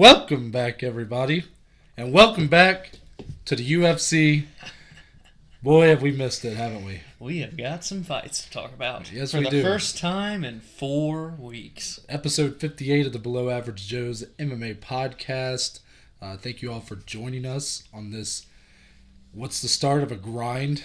Welcome back, everybody, and welcome back to the UFC. Boy, have we missed it, haven't we? We have got some fights to talk about. Yes, for we the do. first time in 4 weeks. Episode 58 of the Below Average Joe's MMA podcast. Thank you all for joining us on this, what's the start of a grind.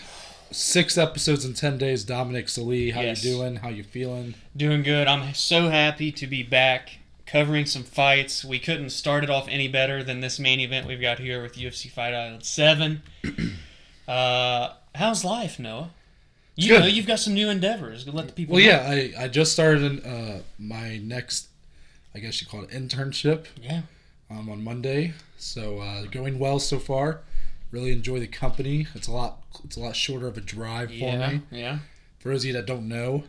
6 episodes in 10 days. Dominic Salee, how Yes. you doing? How you feeling? Doing good. I'm so happy to be back covering some fights. We couldn't start it off any better than this main event we've got here with UFC Fight Island 7. How's life, Noah? You know, you've got some new endeavors. Let the people know. Yeah, I just started my next, I guess you call it internship. Yeah. On Monday. So going well so far. Really enjoy the company. It's a lot shorter of a drive for me. Yeah. For those of you that don't know,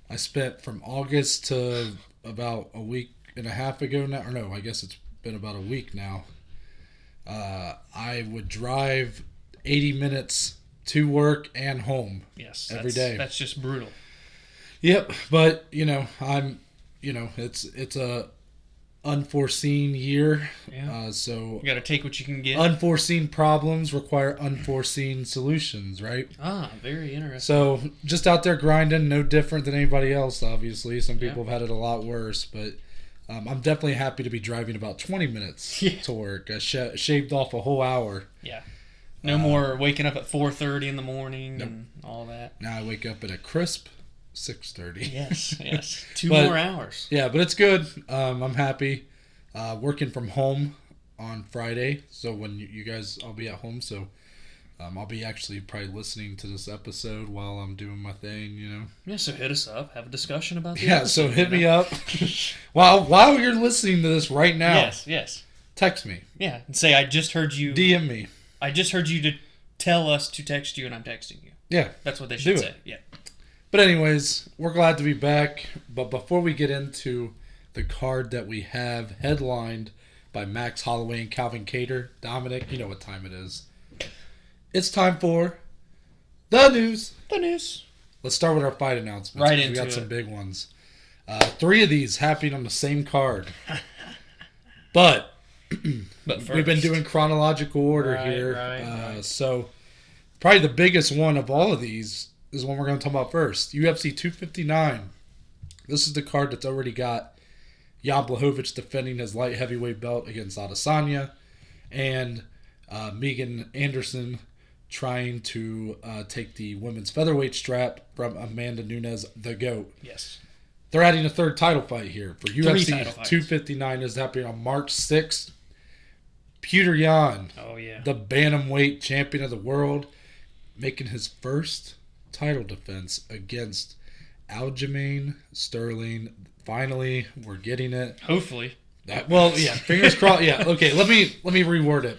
I spent from August to about a week and a half ago now, or no, I guess it's been about a week now. I would drive 80 minutes to work and home. Yes. Every day. That's just brutal. Yep, but it's a unforeseen year. Yeah. So You got to take what you can get. unforeseen problems require unforeseen solutions, right? Very interesting. So just out there grinding, no different than anybody else, obviously. Some people have had it a lot worse, but I'm definitely happy to be driving about 20 minutes to work. I shaved off a whole hour. Yeah. No more waking up at 4:30 in the morning and all that. Now I wake up at a crisp 6:30. Yes. 2 more hours. Yeah, but it's good. I'm happy. Working from home on Friday, so when you guys, I'll be at home, so I'll be actually probably listening to this episode while I'm doing my thing, you know. Yeah, so hit us up. Have a discussion about the Yeah, so episode, hit me up. While you're listening to this right now. Yes. Text me. Yeah, and say, I just heard you. DM me. I just heard you to tell us to text you, and I'm texting you. Yeah. That's what they should Do say. it. Yeah. But anyways, we're glad to be back. But before we get into the card that we have headlined by Max Holloway and Calvin Kattar, Dominic, you know what time it is. It's time for the news. The news. Let's start with our fight announcements. Right We into got it. some big ones. 3 of these happening on the same card. But But we've been doing chronological order Right, here. right. So probably the biggest one of all of these is one we're going to talk about first. UFC 259. This is the card that's already got Jan Blachowicz defending his light heavyweight belt against Adesanya, and Megan Anderson trying to take the women's featherweight strap from Amanda Nunes, the GOAT. Yes. They're adding a third title fight here for 3 UFC title fights. 259 is happening on March 6th. Petr Yan, Oh, yeah. the bantamweight champion of the world, making his first title defense against Aljamain Sterling. Finally, we're getting it. Hopefully. Fingers crossed. Yeah, okay. Let me reword it.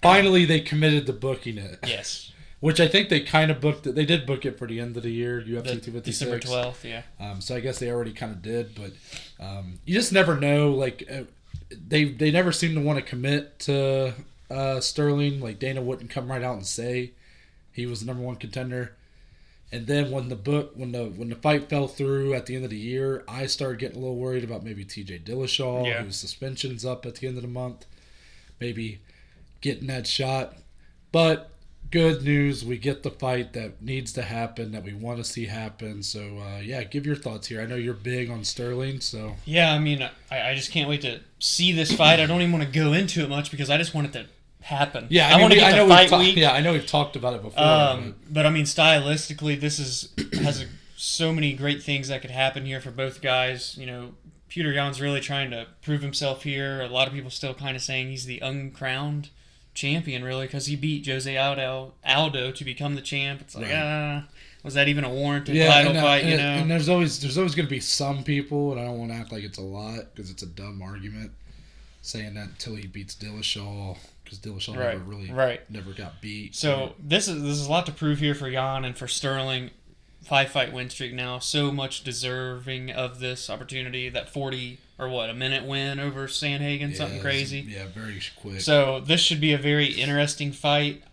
Finally, they committed to booking it. Yes. Which I think they kind of booked it. They did book it for the end of the year, UFC 256. December 12th, yeah. So I guess they already kind of did, but you just never know. Like they never seem to want to commit to Sterling. Like Dana wouldn't come right out and say he was the number 1 contender. And then when the fight fell through at the end of the year, I started getting a little worried about maybe T.J. Dillashaw, whose suspension's up at the end of the month, maybe getting that shot. But good news, we get the fight that needs to happen, that we want to see happen. So, give your thoughts here. I know you're big on Sterling, so... Yeah, I mean, I just can't wait to see this fight. I don't even want to go into it much because I just want it to happen. Yeah, I want to get to fight week. Yeah, I know we've talked about it before. But I mean, stylistically, this has so many great things that could happen here for both guys. You know, Petr Yan's really trying to prove himself here. A lot of people still kind of saying he's the uncrowned champion, really, because he beat Jose Aldo to become the champ. It's like, was that even a warranted title fight? You know, and there's always going to be some people, and I don't want to act like it's a lot because it's a dumb argument, saying that until he beats Dillashaw. Because Dillashaw never got beat. So this is a lot to prove here for Jan and for Sterling. 5-fight win streak now. So much deserving of this opportunity. That a minute win over Sandhagen, something crazy. Yeah, very quick. So this should be a very interesting fight.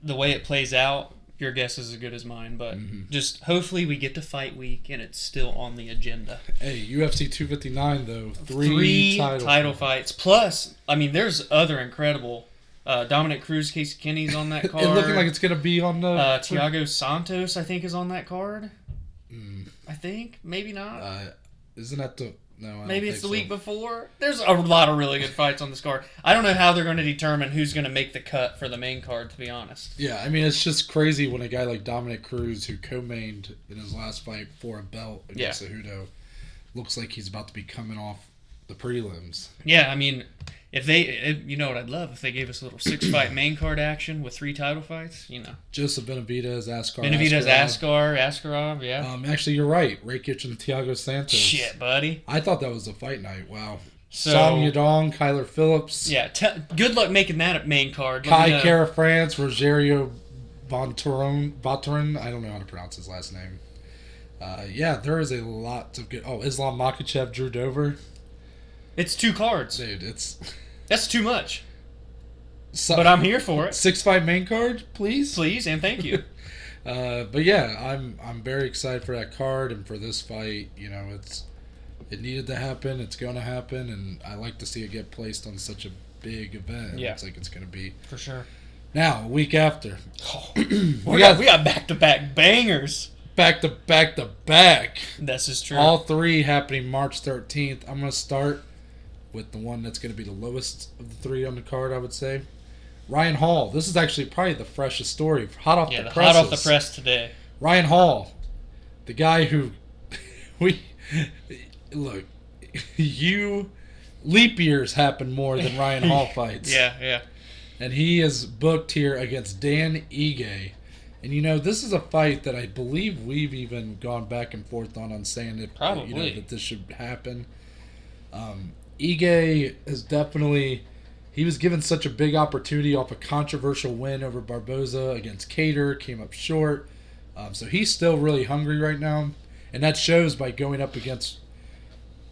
The way it plays out, your guess is as good as mine. But just hopefully we get to fight week and it's still on the agenda. Hey, UFC 259 though, three title fights. Plus, I mean, there's other incredible. Dominic Cruz, Casey Kenny's on that card. It's looking like it's gonna be on the. Thiago Santos, I think, is on that card. I think, maybe not. Isn't that the? No, maybe it's the week before. There's a lot of really good fights on this card. I don't know how they're going to determine who's going to make the cut for the main card, to be honest. Yeah, I mean, it's just crazy when a guy like Dominic Cruz, who co-mained in his last fight for a belt against Cejudo, looks like he's about to be coming off the prelims. Yeah, I mean, you know what I'd love if they gave us a little 6-fight main card action with 3 title fights. You know, Joseph Benavidez, Askarov, yeah. Actually, you're right. Rakic and Thiago Santos. Shit, buddy. I thought that was a fight night. Wow. So, Song Yadong, Kyler Phillips. Yeah, good luck making that a main card. Kai Kara France, Rogerio Bontorin. I don't know how to pronounce his last name. Yeah, there is a lot of good. Oh, Islam Makhachev, Drew Dover. It's 2 cards. Dude, that's too much. But I'm here for it. 6-fight main card, please. Please and thank you. But yeah, I'm very excited for that card and for this fight. You know, it needed to happen. It's going to happen, and I like to see it get placed on such a big event. Yeah. It's like it's going to be for sure. Now, a week after, we got back-to-back bangers. Back to back. This is true. All 3 happening March 13th. I'm going to start with the one that's going to be the lowest of the 3 on the card, I would say. Ryan Hall. This is actually probably the freshest story. Hot off the press. Hot off the press today. Ryan Hall. The guy who... Look, leap years happen more than Ryan Hall fights. Yeah. And he is booked here against Dan Ige. And, you know, this is a fight that I believe we've even gone back and forth on saying that, that this should happen. Ige is definitely... He was given such a big opportunity off a controversial win over Barboza against Kattar. Came up short. So he's still really hungry right now. And that shows by going up against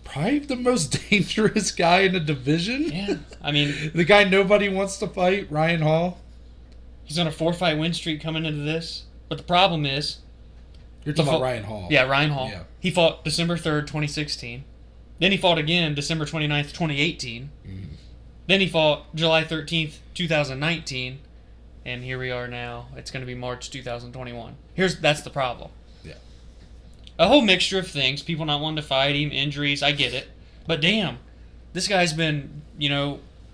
probably the most dangerous guy in the division. Yeah, I mean... the guy nobody wants to fight, Ryan Hall. He's on a 4-fight win streak coming into this. But the problem is... You're talking about Ryan Hall. Yeah, Ryan Hall. Yeah. He fought December 3rd, 2016. Then he fought again December 29th, 2018. Then he fought July 13th, 2019. And here we are now. It's going to be March 2021. That's the problem. Yeah. A whole mixture of things. People not wanting to fight him, injuries. I get it. But damn, this guy's been,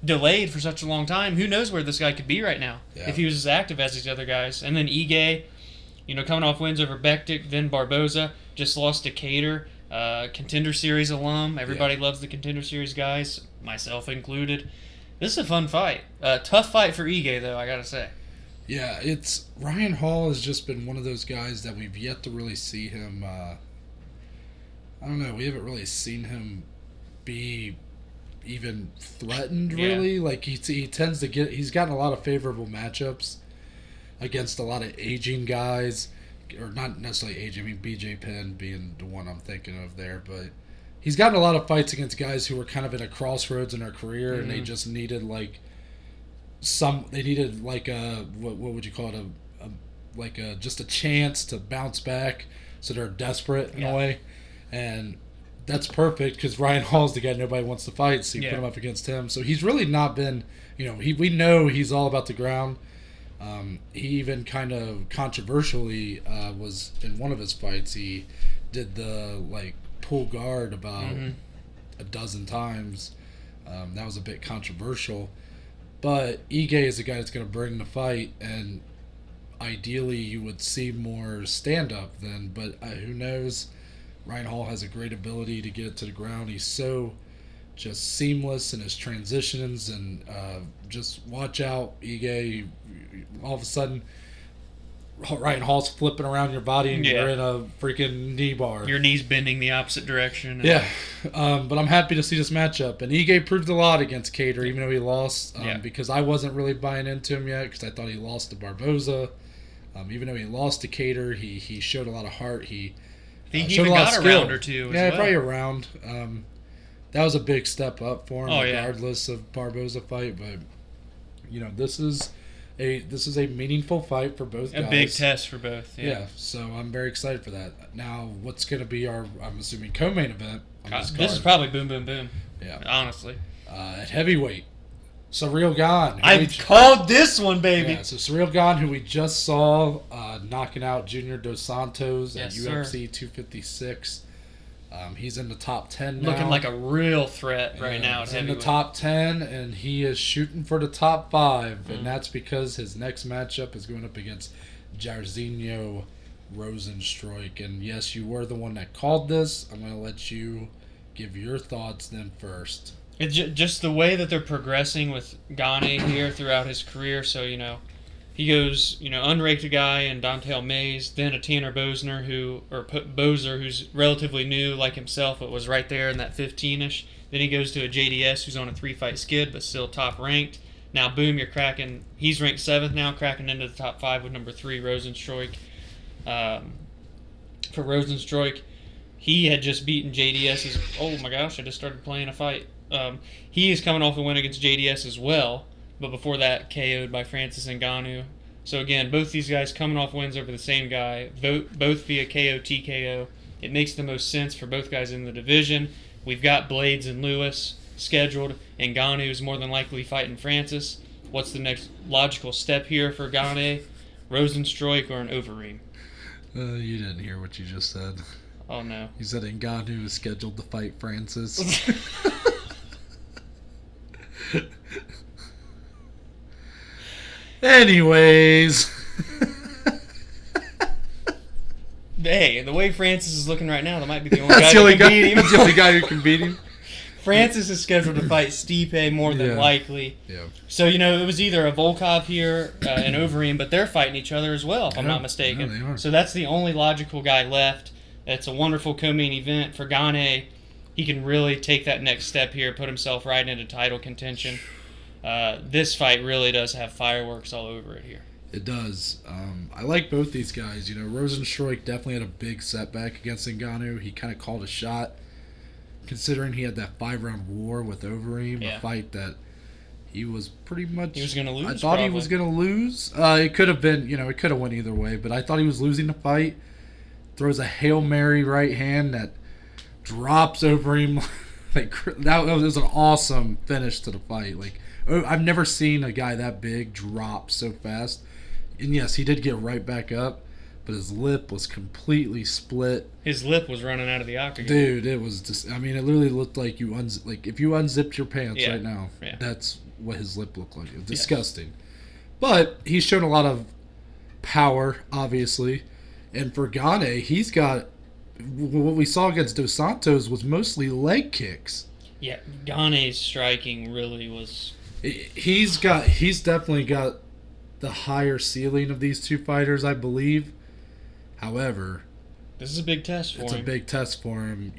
delayed for such a long time. Who knows where this guy could be right now if he was as active as these other guys. And then Ige, coming off wins over Bektik, then Barboza, just lost to Kattar, Contender Series alum. Everybody loves the Contender Series guys, myself included. This is a fun fight. Tough fight for Ige, though, I gotta say. Yeah, Ryan Hall has just been one of those guys that we've yet to really see him. I don't know. We haven't really seen him be even threatened, really. Like he tends to he's gotten a lot of favorable matchups against a lot of aging guys, or not necessarily aging. I mean, BJ Penn being the one I'm thinking of there, but he's gotten a lot of fights against guys who were kind of in a crossroads in their career, and they just needed what would you call it, just a chance to bounce back, so they're desperate in a way, and that's perfect because Ryan Hall's the guy nobody wants to fight, so you put him up against him. So he's really not been, we know he's all about the ground. He even kind of controversially was in one of his fights, he did the pull guard about a dozen times. That was a bit controversial. But Ige is a guy that's going to bring the fight, and ideally you would see more stand-up then. But who knows? Ryan Hall has a great ability to get it to the ground. He's so just seamless in his transitions, and just watch out, Ige. All of a sudden, Ryan Hall's flipping around your body, and you're in a freaking knee bar. Your knee's bending the opposite direction. But I'm happy to see this matchup. And Ige proved a lot against Kattar, even though he lost, because I wasn't really buying into him yet, because I thought he lost to Barboza. Even though he lost to Kattar, he showed a lot of heart. He even got a round or two. Probably a round. That was a big step up for him, regardless of Barboza fight. But this is this is a meaningful fight for both guys. A big test for both. Yeah, so I'm very excited for that. Now, what's going to be our, I'm assuming, co-main event on this card? This is probably boom, boom, boom. Yeah. Honestly. At heavyweight, Ciryl Gane. I've called this one, baby. Yeah, so Ciryl Gane, who we just saw knocking out Junior Dos Santos at Yes, UFC 256. He's in the top 10 now. Looking like a real threat right now. He's in the top 10, and he is shooting for the top 5, and that's because his next matchup is going up against Jairzinho Rozenstruik. And yes, you were the one that called this. I'm going to let you give your thoughts then first. It's just the way that they're progressing with Gane here throughout his career. So, he goes, unranked guy and Dontel Mays, then a Tanner Bozer, who's relatively new like himself, but was right there in that 15-ish. Then he goes to a JDS who's on a 3-fight skid, but still top ranked. Now, boom, you're cracking. He's ranked 7th now, cracking into the top 5 with number 3, Rozenstruik. For Rozenstruik, he had just beaten JDS. Oh my gosh, I just started playing a fight. He is coming off a win against JDS as well. But before that, KO'd by Francis Ngannou. So again, both these guys coming off wins over the same guy, both via KO, TKO. It makes the most sense for both guys in the division. We've got Blades and Lewis scheduled, and Ngannou is more than likely fighting Francis. What's the next logical step here for Gane? Rozenstruik or an Overeem? You didn't hear what you just said. Oh no. You said Ngannou is scheduled to fight Francis. Anyways. Hey, the way Francis is looking right now, that might be the only guy who can beat him. That's the only guy who can beat him. Francis is scheduled to fight Stipe more than likely. Yeah. So, it was either a Volkov here and Overeem, but they're fighting each other as well, if I'm not mistaken. Yeah, they are. So that's the only logical guy left. It's a wonderful co-main event for Gane. He can really take that next step here, put himself right into title contention. This fight really does have fireworks all over it here. It does. I like both these guys. Rozenstruik definitely had a big setback against Ngannou. He kind of called a shot, considering he had that 5-round war with Overeem, a fight that he was pretty much... He was going to lose, I thought he was going to lose. It could have been, it could have went either way, but I thought he was losing the fight. Throws a Hail Mary right hand that drops Overeem. That was an awesome finish to the fight. I've never seen a guy that big drop so fast. And yes, he did get right back up, but his lip was completely split. His lip was running out of the octagon. Dude, it was just, it literally looked like if you unzipped your pants right now, that's what his lip looked like. It was disgusting. But he's shown a lot of power, obviously. And for Gane, he's got, what we saw against Dos Santos was mostly leg kicks. Yeah, Gane's striking really was... He's definitely got the higher ceiling of these two fighters, I believe. However, this is a big test for him. It's a big test for him,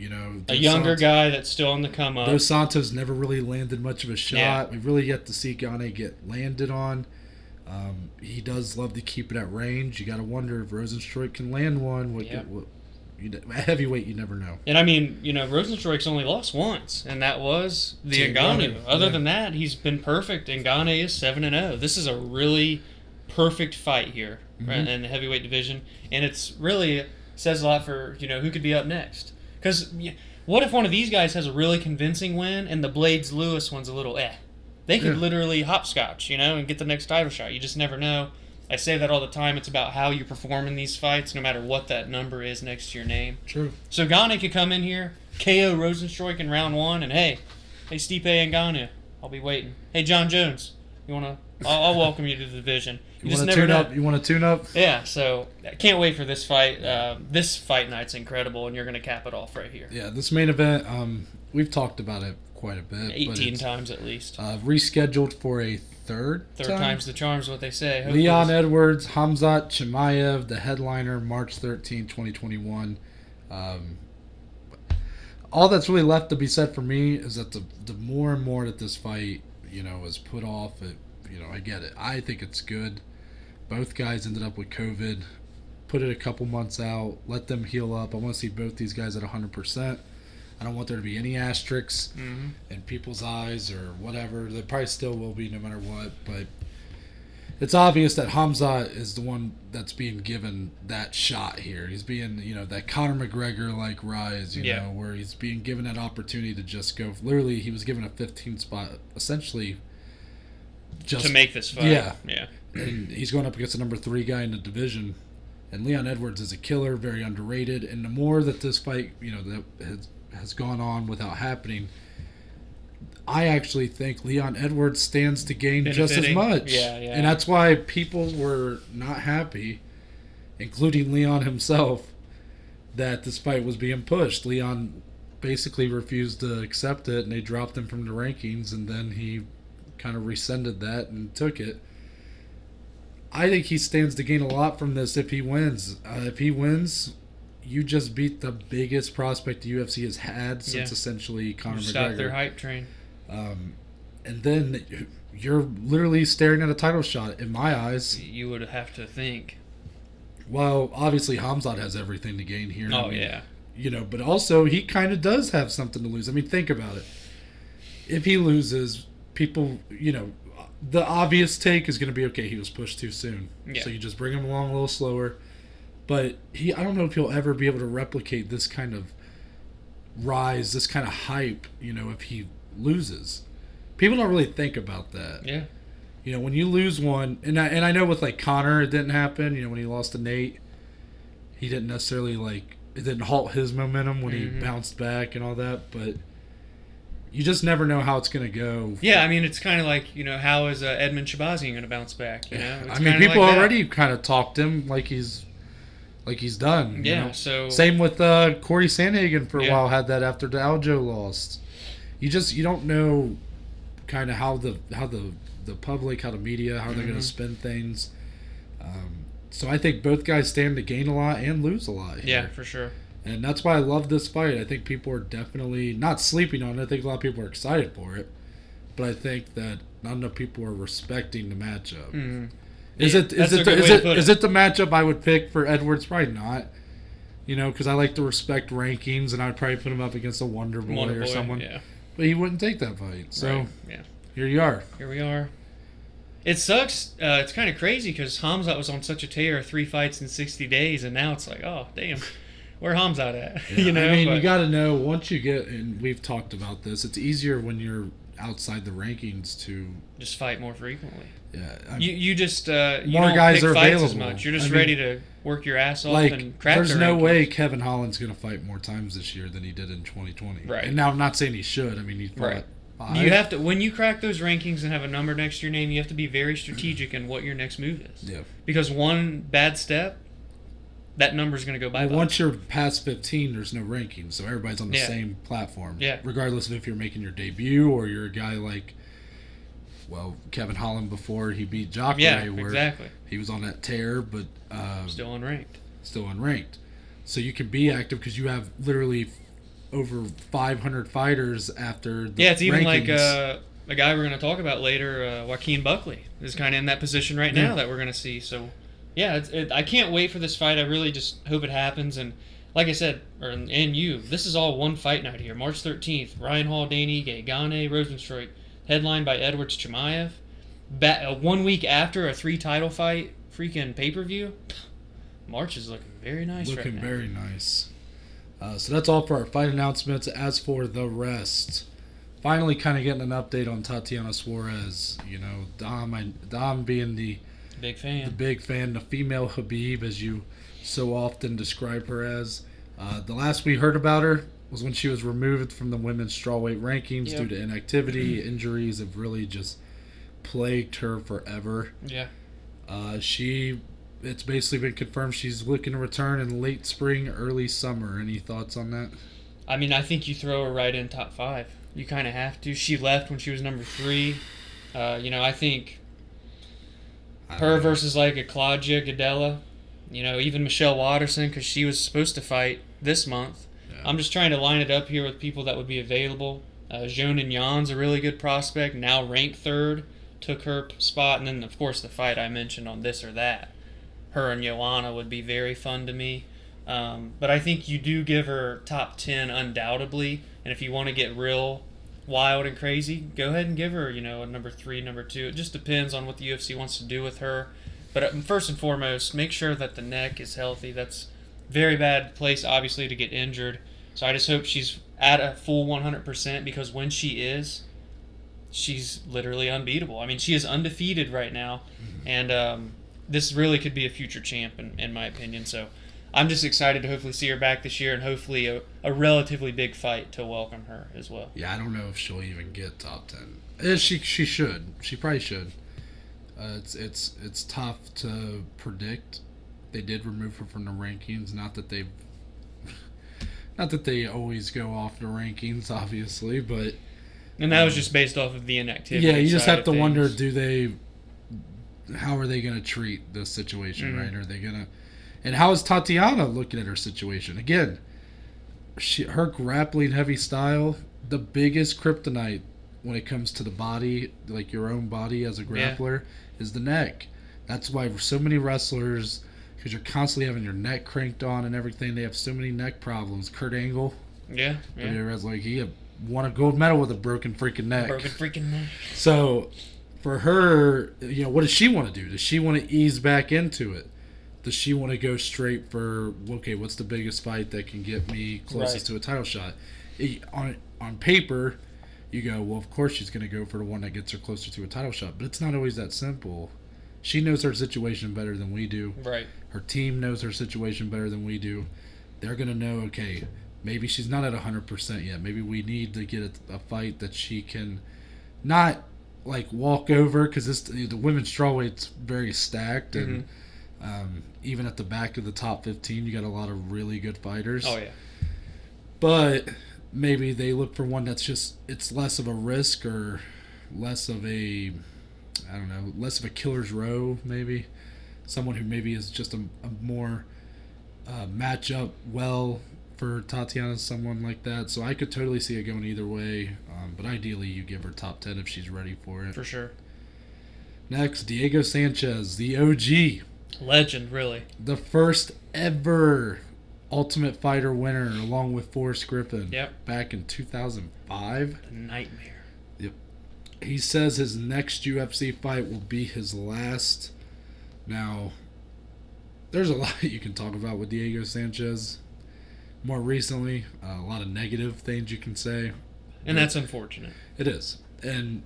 A younger guy that's still on the come up. Dos Santos never really landed much of a shot. Yeah. We've really yet to see Gane get landed on. He does love to keep it at range. You got to wonder if Rozenstruik can land one. At heavyweight, you never know. And Rozenstruik's only lost once, and that was the Ngannou. Other than that, he's been perfect, and Gane is 7-0. This is a really perfect fight here in the heavyweight division, and it's really says a lot for who could be up next. Because what if one of these guys has a really convincing win, and the Blades Lewis one's a little They could literally hopscotch, and get the next title shot. You just never know. I say that all the time. It's about how you perform in these fights, no matter what that number is next to your name. True. So Gane could come in here, KO Rozenstruik in round 1, and hey Stipe and Ngannou, I'll be waiting. Hey John Jones, I'll welcome you to the division. You just never know. You want to tune up? Yeah. So I can't wait for this fight. This fight night's incredible, and you're going to cap it off right here. Yeah, this main event. We've talked about it quite a bit. 18 times at least. Rescheduled for a third time's the charm's what they say. Hopefully Leon Edwards, Hamzat Chimaev, the headliner, March 13, 2021. All that's really left to be said for me is that the more and more that this fight, is put off, I get it. I think it's good. Both guys ended up with COVID. Put it a couple months out. Let them heal up. I want to see both these guys at 100%. I don't want there to be any asterisks in people's eyes or whatever. There probably still will be no matter what. But it's obvious that Hamzat is the one that's being given that shot here. He's being, that Conor McGregor-like rise, know, where he's being given that opportunity to just go. Literally, he was given a 15 spot, essentially, just to make this fight. Yeah. Yeah. And he's going up against the number 3 guy in the division. And Leon Edwards is a killer, very underrated. And the more that this fight, that has gone on without happening, I actually think Leon Edwards stands to gain just as much. Yeah. And that's why people were not happy, including Leon himself, that this fight was being pushed. Leon basically refused to accept it, and they dropped him from the rankings, and then he kind of rescinded that and took it. I think he stands to gain a lot from this if he wins. If he wins, you just beat the biggest prospect the UFC has had since essentially Conor McGregor. Stop their hype train. And then you're literally staring at a title shot, in my eyes. You would have to think. Well, obviously Hamzat has everything to gain here. Oh, yeah. But also he kind of does have something to lose. I mean, think about it. If he loses, people, the obvious take is going to be, okay, he was pushed too soon. Yeah. So you just bring him along a little slower. But I don't know if he'll ever be able to replicate this kind of rise, this kind of hype, if he loses. People don't really think about that. Yeah. When you lose one, and I know with like Conor it didn't happen. When he lost to Nate, he didn't necessarily it didn't halt his momentum when he bounced back and all that. But you just never know how it's going to go. Yeah, I mean, it's kind of like, how is Edmund Shabazian going to bounce back? I mean, people already kind of talked him like he's done. Yeah, so... Same with Corey Sandhagen for a while, had that after the Aljo lost. You don't know kind of how the public, how the media, how they're going to spin things. So I think both guys stand to gain a lot and lose a lot here. Yeah, for sure. And that's why I love this fight. I think people are definitely not sleeping on it. I think a lot of people are excited for it. But I think that not enough people are respecting the matchup. Mm-hmm. Is it the matchup I would pick for Edwards? Probably not. Because I like to respect rankings, and I'd probably put him up against a Wonder Boy or someone. Yeah. But he wouldn't take that fight. So Here you are. Here we are. It sucks. It's kind of crazy because Hamzat was on such a tear, 3 fights in 60 days, and now it's like, oh, damn. Where Hamzat at? Yeah, you got to know, once you get, and we've talked about this, it's easier when you're outside the rankings to just fight more frequently. Yeah, you just you more don't guys pick are fights available. as much. You're just ready to work your ass off and crack. There's the no rankings. way Kevin Holland's going to fight more times this year than he did in 2020. Right. And now I'm not saying he should. I mean, he fought 5. You have to, when you crack those rankings and have a number next to your name, you have to be very strategic in what your next move is. Yeah. Because one bad step, that number's going to go bye-bye. Once you're past 15, there's no ranking, so everybody's on the same platform. Yeah. Regardless of if you're making your debut or you're a guy like, Kevin Holland before he beat Jacare, where he was on that tear, but still unranked. So you can be active because you have literally over 500 fighters after the it's even rankings. like a guy we're going to talk about later, Joaquin Buckley, is kind of in that position right now that we're going to see. So, I can't wait for this fight. I really just hope it happens. And like I said, this is all one fight night here. March 13th, Ryan Hall, Danny Ige, Gane, Rosenstruik, headlined by Edwards Chimaev. 1 week after a 3 title fight, freaking pay-per-view. March is looking very nice right now. Looking very nice. So that's all for our fight announcements. As for the rest, finally kind of getting an update on Tatiana Suarez. Dom being the big fan, the female Khabib, as you so often describe her as. The last we heard about her was when she was removed from the women's strawweight rankings due to inactivity. Injuries have really just plagued her forever. Yeah. It's basically been confirmed she's looking to return in late spring, early summer. Any thoughts on that? I mean, I think you throw her right in top 5. You kind of have to. She left when she was number 3. I think her versus like a Claudia Gadella, even Michelle Watterson, because she was supposed to fight this month. Yeah. I'm just trying to line it up here with people that would be available. Jonan Jan's a really good prospect, now ranked 3rd, took her spot. And then, of course, the fight I mentioned on This or That. Her and Joanna would be very fun to me. But I think you do give her top 10 undoubtedly. And if you want to get real wild and crazy, go ahead and give her, a number 3, number 2. It just depends on what the UFC wants to do with her. But first and foremost, make sure that the neck is healthy. That's a very bad place, obviously, to get injured. So I just hope she's at a full 100%, because when she is, she's literally unbeatable. I mean, she is undefeated right now, and this really could be a future champ, in my opinion. So I'm just excited to hopefully see her back this year, and hopefully a relatively big fight to welcome her as well. Yeah, I don't know if she'll even get top 10. She should. She probably should. It's tough to predict. They did remove her from the rankings. Not that they always go off the rankings, obviously, but. And that was just based off of the inactivity. Yeah, you just have to things. wonder: how are they going to treat this situation? Right? Are they going to? And how is Tatiana looking at her situation? Again, her grappling heavy style, the biggest kryptonite when it comes to the body, like your own body as a grappler, is the neck. That's why so many wrestlers, because you're constantly having your neck cranked on and everything, they have so many neck problems. Kurt Angle, he won a gold medal with a broken freaking neck. So, for her, what does she want to do? Does she want to ease back into it? Does she want to go straight for, okay, what's the biggest fight that can get me closest to a title shot? On paper, you go, well, of course she's going to go for the one that gets her closer to a title shot. But it's not always that simple. She knows her situation better than we do. Right. Her team knows her situation better than we do. They're going to know, okay, maybe she's not at 100% yet. Maybe we need to get a fight that she can not, walk over, because the women's strawweight's very stacked, and even at the back of the top 15, you got a lot of really good fighters. Oh, yeah. But maybe they look for one that's it's less of a risk, or less of a, less of a killer's row, maybe. Someone who maybe is just a more match up well for Tatiana, someone like that. So I could totally see it going either way. But ideally, you give her top 10 if she's ready for it. For sure. Next, Diego Sanchez, the OG. Legend, really. The first ever Ultimate Fighter winner, along with Forrest Griffin. Yep. Back in 2005. A nightmare. Yep. He says his next UFC fight will be his last. Now, there's a lot you can talk about with Diego Sanchez. More recently, a lot of negative things you can say. And that's unfortunate. It is. And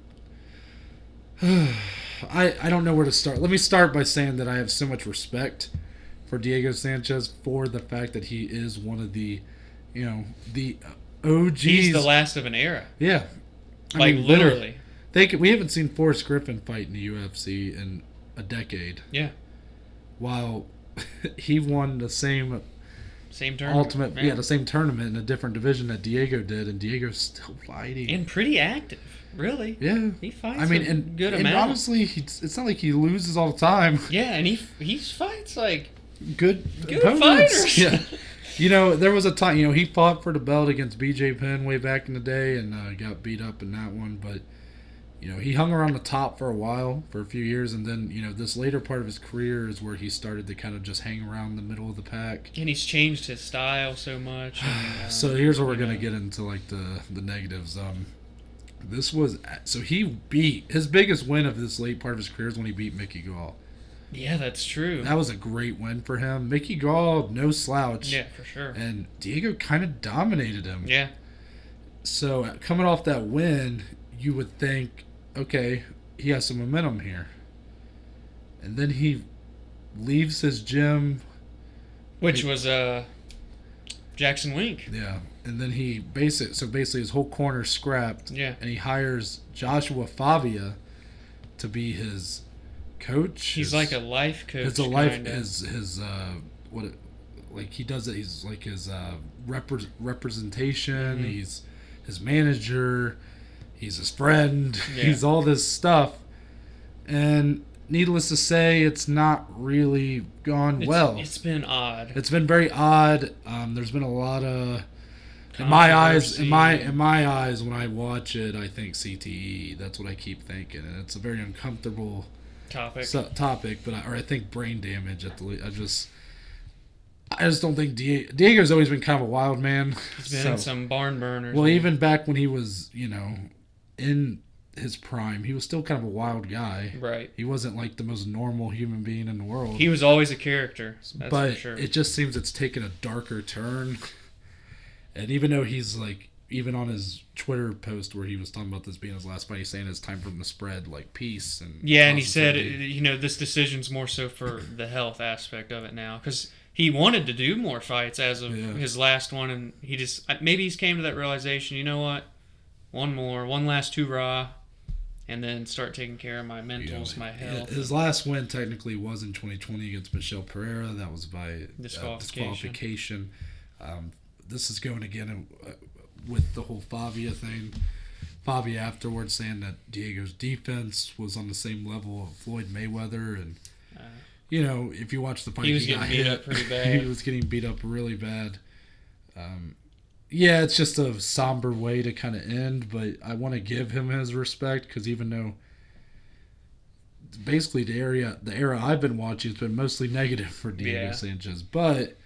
I don't know where to start. Let me start by saying that I have so much respect for Diego Sanchez for the fact that he is one of the OGs. He's the last of an era. Yeah. I mean, literally. We haven't seen Forrest Griffin fight in the UFC in a decade. Yeah. While he won the same tournament. The same tournament in a different division that Diego did, and Diego's still fighting. And pretty active, really. Yeah. He fights good amount. And honestly, it's not like he loses all the time. Yeah, and he fights good fighters. Yeah. There was a time, he fought for the belt against BJ Penn way back in the day, and got beat up in that one, but he hung around the top for a while, for a few years, and then, this later part of his career is where he started to kind of just hang around the middle of the pack. And he's changed his style so much. And, so here's where we're going to get into, the negatives. He beat, his biggest win of this late part of his career is when he beat Mickey Gall. Yeah, that's true. That was a great win for him. Mickey Gall, no slouch. Yeah, for sure. And Diego kind of dominated him. Yeah. So, coming off that win, you would think, okay, he has some momentum here. And then he leaves his gym. Which was Jackson Wink. Yeah. And then he basically his whole corner scrapped. Yeah. And he hires Joshua Favia to be his coach. He's like a life coach. It's a life he does it. He's like his representation. Mm-hmm. He's his manager. He's his friend. Yeah. He's all this stuff. And needless to say, it's not really gone well. It's been odd. It's been very odd. There's been a lot of, in my eyes, when I watch it, I think CTE. That's what I keep thinking, and it's a very uncomfortable topic. But I think brain damage. I just don't think Diego's always been kind of a wild man. He's been in some barn burners. Well, even back when he was, in his prime, he was still kind of a wild guy. Right. He wasn't like the most normal human being in the world. He was always a character. That's but for sure. It just seems it's taken a darker turn. And even though he's like, even on his Twitter post where he was talking about this being his last fight, he's saying it's time for him to spread like peace and and he said, this decision's more so for the health aspect of it now, because he wanted to do more fights as of his last one, and he just maybe he's came to that realization. You know what? One last hoorah, and then start taking care of my mentals, my health. His last win technically was in 2020 against Michelle Pereira. That was by disqualification. This is going again with the whole Favia thing. Favia afterwards saying that Diego's defense was on the same level of Floyd Mayweather, and if you watch the fight, he was getting beat up pretty bad. He was getting beat up really bad. It's just a somber way to kind of end, but I want to give him his respect, because even though basically the era I've been watching has been mostly negative for Diego Sanchez, but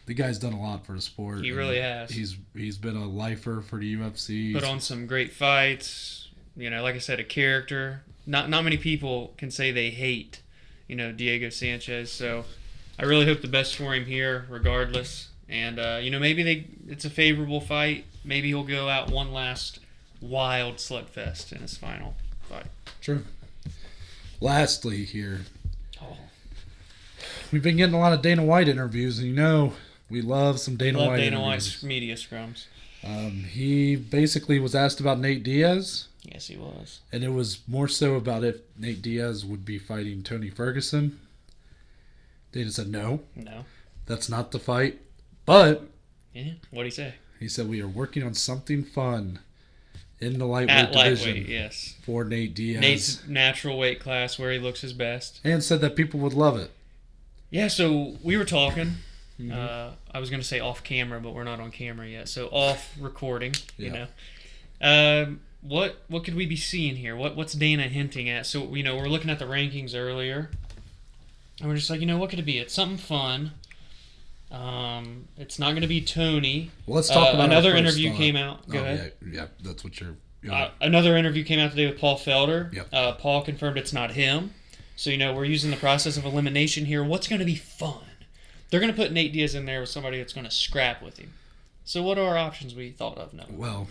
the guy's done a lot for the sport. He really has. He's been a lifer for the UFC. Put on some great fights. Like I said, a character. Not many people can say they hate, Diego Sanchez. So I really hope the best for him here, regardless. And maybe it's a favorable fight. Maybe he'll go out one last wild slugfest in his final fight. True. Lastly, here, we've been getting a lot of Dana White interviews, and we love some Dana White interviews. White's media scrums. He basically was asked about Nate Diaz. Yes, he was. And it was more so about if Nate Diaz would be fighting Tony Ferguson. Dana said no. No. That's not the fight. But what'd he say? He said we are working on something fun in the lightweight division. Yes. For Nate Diaz. Nate's natural weight class where he looks his best. And said that people would love it. Yeah, so we were talking. I was going to say off camera, but we're not on camera yet. So off recording, What could we be seeing here? What's Dana hinting at? So, we're looking at the rankings earlier. And we're just like, what could it be? It's something fun. It's not going to be Tony. Well, let's talk about another interview came out. Go ahead. Yeah, that's what you're... Another interview came out today with Paul Felder. Yep. Paul confirmed it's not him. So, we're using the process of elimination here. What's going to be fun? They're going to put Nate Diaz in there with somebody that's going to scrap with him. So what are our options we thought of now? Well,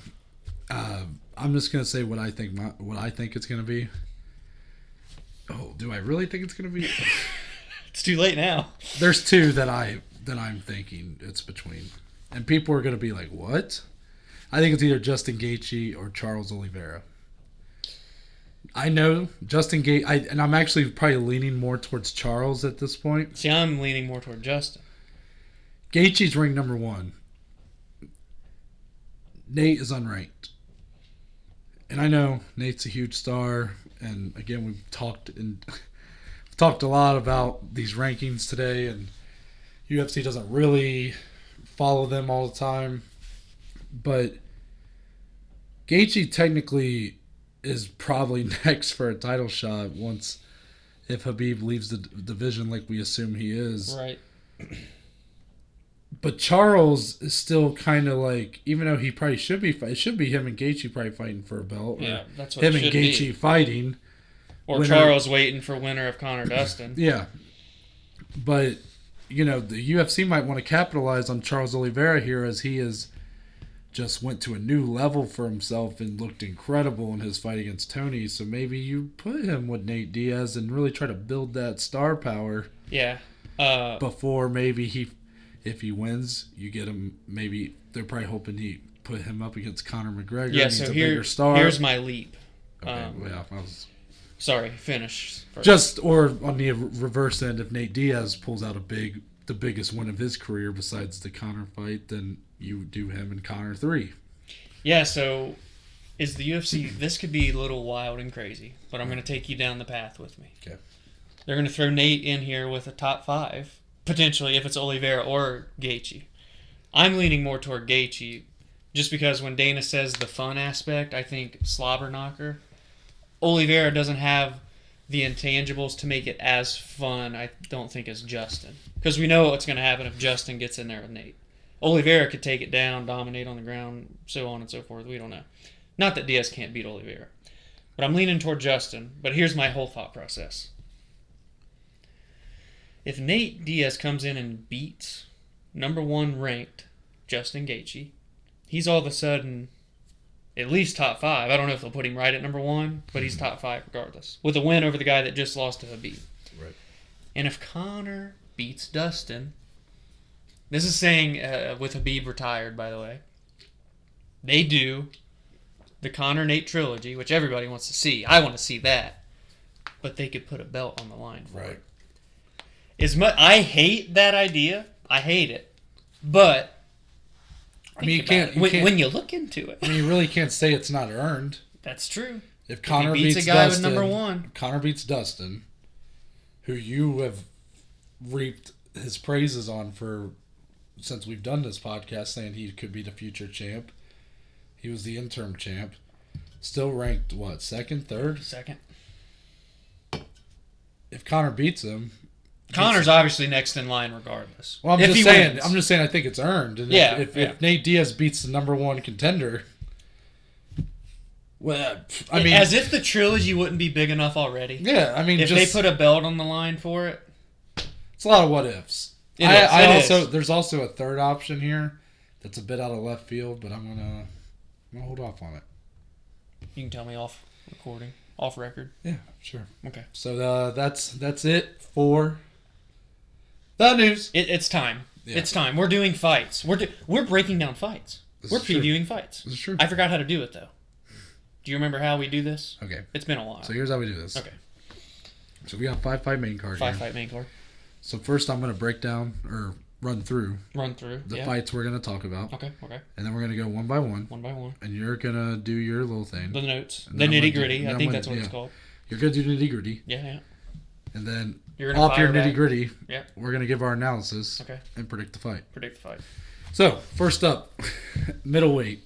I'm just going to say what I think it's going to be. Oh, do I really think it's going to be? It's too late now. There's two that I'm thinking it's between. And people are going to be like, what? I think it's either Justin Gaethje or Charles Oliveira. I know Justin Gaethje, and I'm actually probably leaning more towards Charles at this point. See, I'm leaning more toward Justin. Gaethje's ranked number 1. Nate is unranked. And I know Nate's a huge star, and again, we've talked a lot about these rankings today, and UFC doesn't really follow them all the time. But Gaethje technically is probably next for a title shot if Khabib leaves the division like we assume he is. Right. But Charles is still kind of like, even though he probably should be, it should be him and Gaethje probably fighting for a belt. Yeah, that's what him it should and Gaethje be. Fighting. Or winner. Charles waiting for winner of Conor Dustin. Yeah. But, the UFC might want to capitalize on Charles Oliveira here, as he has just went to a new level for himself and looked incredible in his fight against Tony. So maybe you put him with Nate Diaz and really try to build that star power. Yeah. Before maybe if he wins, you get him. Maybe they're probably hoping he put him up against Conor McGregor. Yeah, he's so a bigger star. Here's my leap. Okay, sorry, finish. First. Or on the reverse end, if Nate Diaz pulls out the biggest win of his career besides the Conor fight, then you do him and Conor 3. Yeah, so is the UFC... This could be a little wild and crazy, but I'm going to take you down the path with me. Okay. They're going to throw Nate in here with a top 5, potentially, if it's Oliveira or Gaethje. I'm leaning more toward Gaethje, just because when Dana says the fun aspect, I think slobber knocker. Oliveira doesn't have the intangibles to make it as fun, I don't think, as Justin. Because we know what's going to happen if Justin gets in there with Nate. Oliveira could take it down, dominate on the ground, so on and so forth. We don't know. Not that Diaz can't beat Oliveira. But I'm leaning toward Justin. But here's my whole thought process. If Nate Diaz comes in and beats number 1 ranked Justin Gaethje, he's all of a sudden at least top 5. I don't know if they'll put him right at number 1, but he's top 5 regardless. With a win over the guy that just lost to Habib. Right. And if Conor beats Dustin, this is saying with Habib retired, by the way, they do the Conor-Nate trilogy, which everybody wants to see. I want to see that. But they could put a belt on the line for it. I hate that idea. I hate it. But I mean, you can't when you look into it. I mean, you really can't say it's not earned. That's true. If Conor beats a guy Dustin, with number 1, Conor beats Dustin, who you have reaped his praises on since we've done this podcast, saying he could be the future champ. He was the interim champ. Still ranked, what, second, third? Second. If Conor beats him... Conor's obviously next in line regardless. Well, I'm just saying I think it's earned. And if Nate Diaz beats the number 1 contender... Well, I mean... As if the trilogy wouldn't be big enough already. Yeah, I mean... If they put a belt on the line for it... It's a lot of what-ifs. There's also a third option here that's a bit out of left field, but I'm gonna hold off on it. You can tell me off recording, off record. Yeah, sure. Okay. So that's it for the news. It's time. Yeah. It's time. We're doing fights. We're breaking down fights. We're previewing fights. This is true. I forgot how to do it though. Do you remember how we do this? Okay. It's been a while. So here's how we do this. Okay. So we got 5-fight main card. 5-fight main card. So first I'm going to break down or run through the fights we're going to talk about. Okay. And then we're going to go one by one. One by one. And you're going to do your little thing. The notes. The nitty-gritty. I think that's what it's called. You're going to do nitty-gritty. Yeah. And then off your nitty-gritty, yeah, we're going to give our analysis. Okay. And predict the fight. So, first up, middleweight.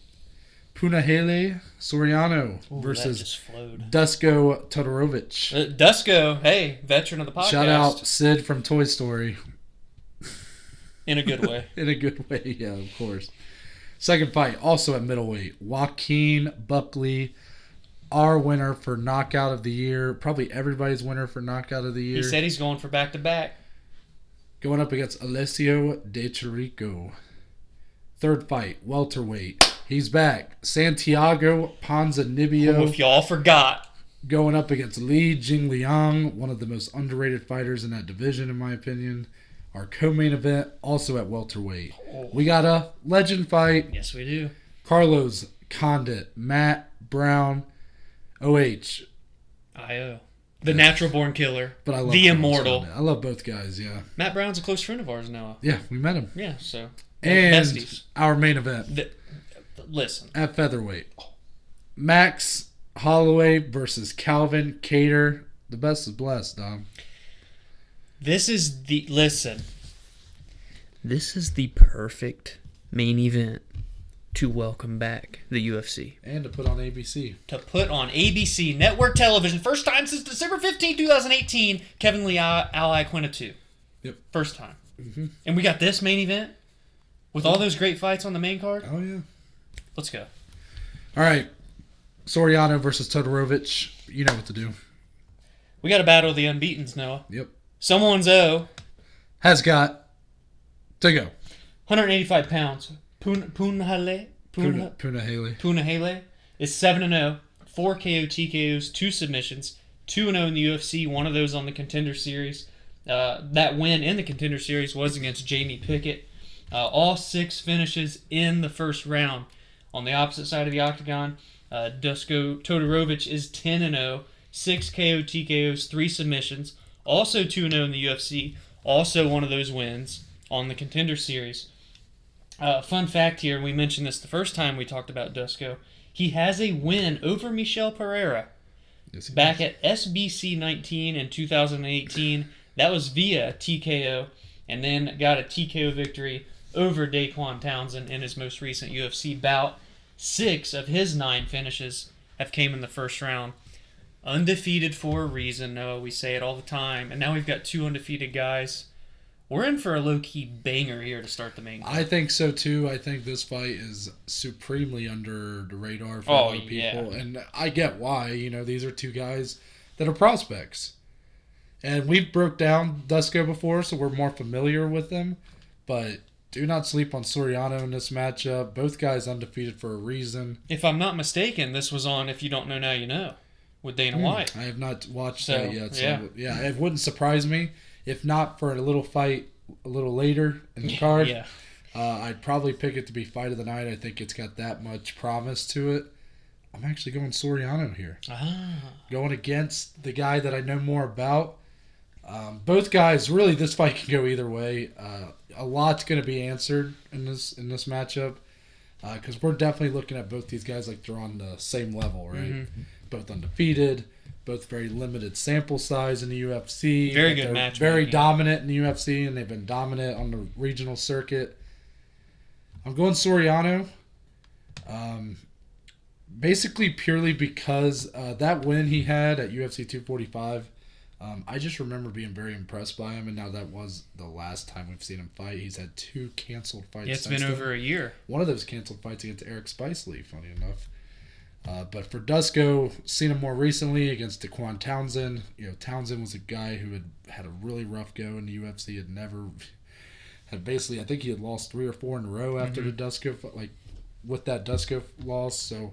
Punahele Soriano versus Dusko Todorovic. Dusko, hey, veteran of the podcast. Shout out Sid from Toy Story. In a good way. In a good way, yeah, of course. Second fight, also at middleweight. Joaquin Buckley, our winner for Knockout of the Year. Probably everybody's winner for Knockout of the Year. He said he's going for back-to-back. Going up against Alessio De Chirico. Third fight, welterweight. He's back. Santiago Ponzinibbio. Oh, if y'all forgot. Going up against Li Jingliang, one of the most underrated fighters in that division, in my opinion. Our co-main event, also at welterweight. Oh. We got a legend fight. Yes, we do. Carlos Condit, Matt Brown, OH. I.O. The natural-born killer. But I love the Carlos immortal. Condit. I love both guys, yeah. Matt Brown's a close friend of ours, Noah. Yeah, we met him. Yeah, so... And besties. Our main event. Listen. At featherweight. Max Holloway versus Calvin Kattar. The best is blessed, Dom. This is the perfect main event to welcome back the UFC. And to put on ABC. To put on ABC network television. First time since December 15, 2018. Kevin Lee Ally Quinta 2. Yep. First time. Mm-hmm. And we got this main event with all those great fights on the main card. Oh, yeah. Let's go. All right. Soriano versus Todorovic. You know what to do. We got to battle the unbeatens, Noah. Yep. Someone's has got to go. 185 pounds. Punahele is 7-0, 4 KO TKOs, 2 submissions, 2-0 in the UFC, one of those on the Contender Series. That win in the Contender Series was against Jamie Pickett. All 6 finishes in the first round. On the opposite side of the octagon, Dusko Todorovic is 10-0, 6 KO TKOs, 3 submissions, also 2-0 in the UFC, also one of those wins on the Contender Series. Fun fact here, we mentioned this the first time we talked about Dusko. He has a win over Michel Pereira back at SBC 19 in 2018. That was via TKO, and then got a TKO victory over Daquan Townsend in his most recent UFC bout. 6 of his 9 finishes have came in the first round. undefeated for a reason. Noah, we say it all the time. And now we've got 2 undefeated guys. We're in for a low-key banger here to start the main card. I think so, too. I think this fight is supremely under the radar for a lot of people. Yeah. And I get why. These are 2 guys that are prospects. And we've broke down Dusko before, so we're more familiar with them. But do not sleep on Soriano in this matchup. Both guys undefeated for a reason. If I'm not mistaken, this was on If You Don't Know Now You Know with Dana White. I have not watched that yet. So, yeah, it wouldn't surprise me. If not for a little fight a little later in the card, I'd probably pick it to be fight of the night. I think it's got that much promise to it. I'm actually going Soriano here. Going against the guy that I know more about. Both guys, really, this fight can go either way. A lot's going to be answered in this matchup because we're definitely looking at both these guys like they're on the same level, right? Mm-hmm. Both undefeated, both very limited sample size in the UFC. Very good match. Very dominant in the UFC, and they've been dominant on the regional circuit. I'm going Soriano. Basically purely because that win he had at UFC 245, I just remember being very impressed by him, and now that was the last time we've seen him fight. He's had 2 canceled fights. Yeah, it's been over a year. One of those canceled fights against Eric Spicely, funny enough. But for Dusko, seen him more recently against Daquan Townsend. Townsend was a guy who had a really rough go in the UFC. Had basically, I think he had lost 3 or 4 in a row after the Dusko, with that Dusko loss. So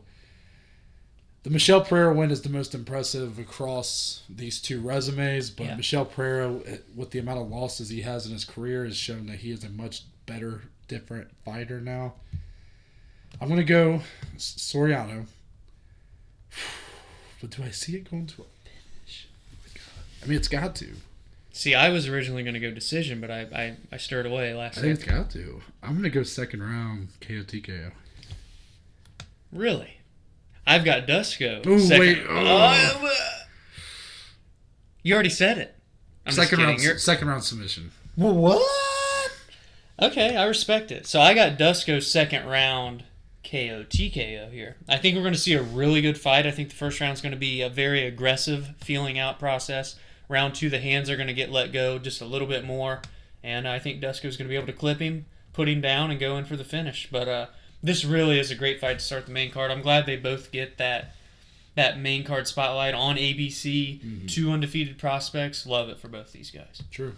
the Michel Pereira win is the most impressive across these 2 resumes. But Michel Pereira, with the amount of losses he has in his career, has shown that he is a much better, different fighter now. I'm going to go Soriano. But do I see it going to a finish? I mean, it's got to. See, I was originally going to go decision, but I stirred away last second. I think it's got to. I'm going to go second round KO TKO. Really? I've got Dusko. Ooh, wait. You already said it. Second round submission. What? Okay, I respect it. So I got Dusko second round KO TKO here. I think we're going to see a really good fight. I think the first round is going to be a very aggressive feeling out process. Round 2, the hands are going to get let go just a little bit more, and I think Dusko is going to be able to clip him, put him down, and go in for the finish. But this really is a great fight to start the main card. I'm glad they both get that main card spotlight on ABC. Mm-hmm. 2 undefeated prospects. Love it for both these guys. True.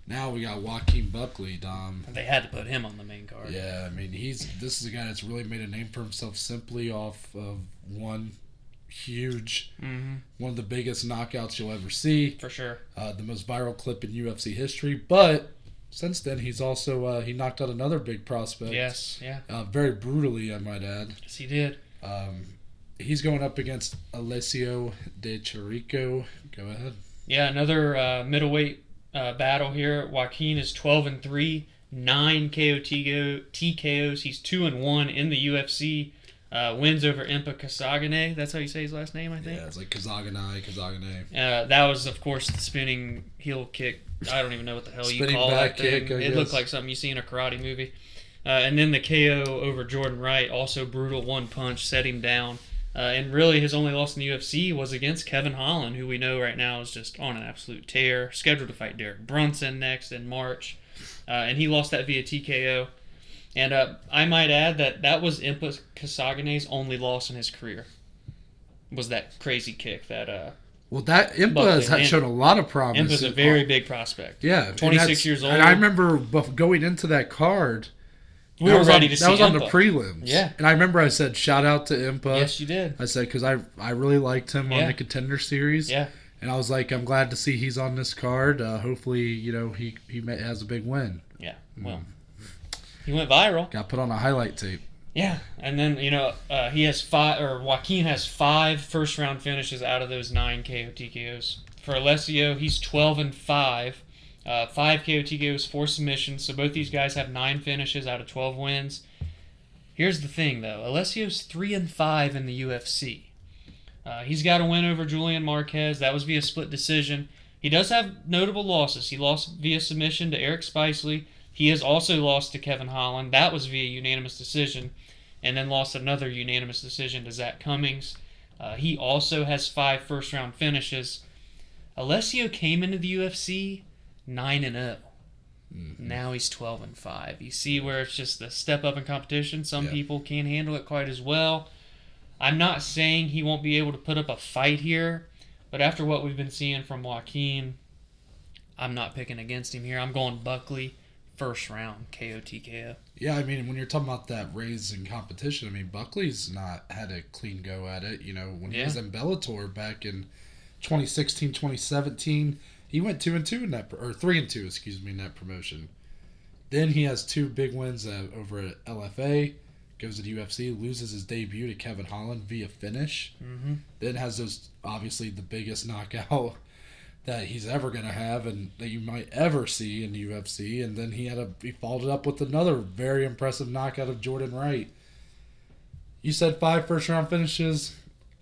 Now we got Joaquin Buckley, Dom. They had to put him on the main card. Yeah, I mean, this is a guy that's really made a name for himself simply off of one huge, one of the biggest knockouts you'll ever see. For sure. The most viral clip in UFC history. But since then, he's also he knocked out another big prospect. Yes, yeah. Very brutally, I might add. Yes, he did. He's going up against Alessio De Chirico. Go ahead. Yeah, another middleweight battle here. Joaquin is 12-3, 9 TKOs. He's 2-1 in the UFC. Wins over Impa Kasagane. That's how you say his last name, I think. Yeah, it's like Kazagane. That was, of course, the spinning heel kick. I don't even know what the hell you call that thing. It looked like something you see in a karate movie. And then the KO over Jordan Wright, also brutal, one punch, set him down. And really, his only loss in the UFC was against Kevin Holland, who we know right now is just on an absolute tear. Scheduled to fight Derek Brunson next in March. And he lost that via TKO. And I might add that was Impa Kasagane's only loss in his career. Was that crazy kick that... Well, that Impa has shown a lot of promise. Impa's a very big prospect. Yeah. 26 years old. And I remember going into that card... We were ready to see Impa. That was on the prelims. Yeah. And I remember I said, shout out to Impa. Yes, you did. I said, because I really liked him on the Contender Series. Yeah. And I was like, I'm glad to see he's on this card. Hopefully, he has a big win. Yeah, well, he went viral. Got put on a highlight tape. Yeah, and then, Joaquin has 5 first-round finishes out of those 9 KO TKOs. For Alessio, he's 12-5. 5 KO TKOs, 4 submissions. So both these guys have 9 finishes out of 12 wins. Here's the thing, though. Alessio's 3-5 in the UFC. He's got a win over Julian Marquez. That was via split decision. He does have notable losses. He lost via submission to Eric Spicely. He has also lost to Kevin Holland. That was via unanimous decision. And then lost another unanimous decision to Zach Cummings. He also has 5 first-round finishes. Alessio came into the UFC 9-0. Now he's 12-5. You see where it's just a step up in competition. Some people can't handle it quite as well. I'm not saying he won't be able to put up a fight here, but after what we've been seeing from Joaquin, I'm not picking against him here. I'm going Buckley, first round, KO TKO. Yeah, I mean, when you're talking about that raise in competition, I mean, Buckley's not had a clean go at it. You know, when he was in Bellator back in 2016, 2017, he went 2-2 in that, or 3-2, excuse me, in that promotion. Then he has 2 big wins over at LFA, goes to the UFC, loses his debut to Kevin Holland via finish. Then has those, obviously, the biggest knockout that he's ever going to have and that you might ever see in the UFC. And then he followed it up with another very impressive knockout of Jordan Wright. You said 5 first-round finishes.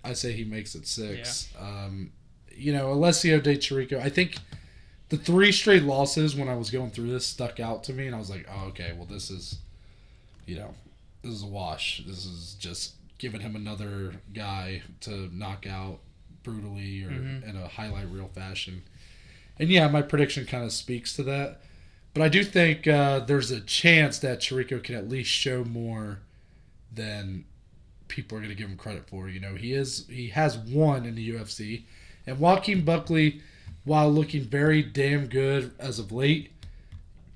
I say he makes it 6. Yeah. Alessio De Chirico, I think the 3 straight losses when I was going through this stuck out to me, and I was like, oh, okay, well, this is a wash. This is just giving him another guy to knock out brutally or in a highlight reel fashion. And yeah, my prediction kind of speaks to that. But I do think there's a chance that Chirico can at least show more than people are going to give him credit for. You know, he has won in the UFC. And Joaquin Buckley, while looking very damn good as of late,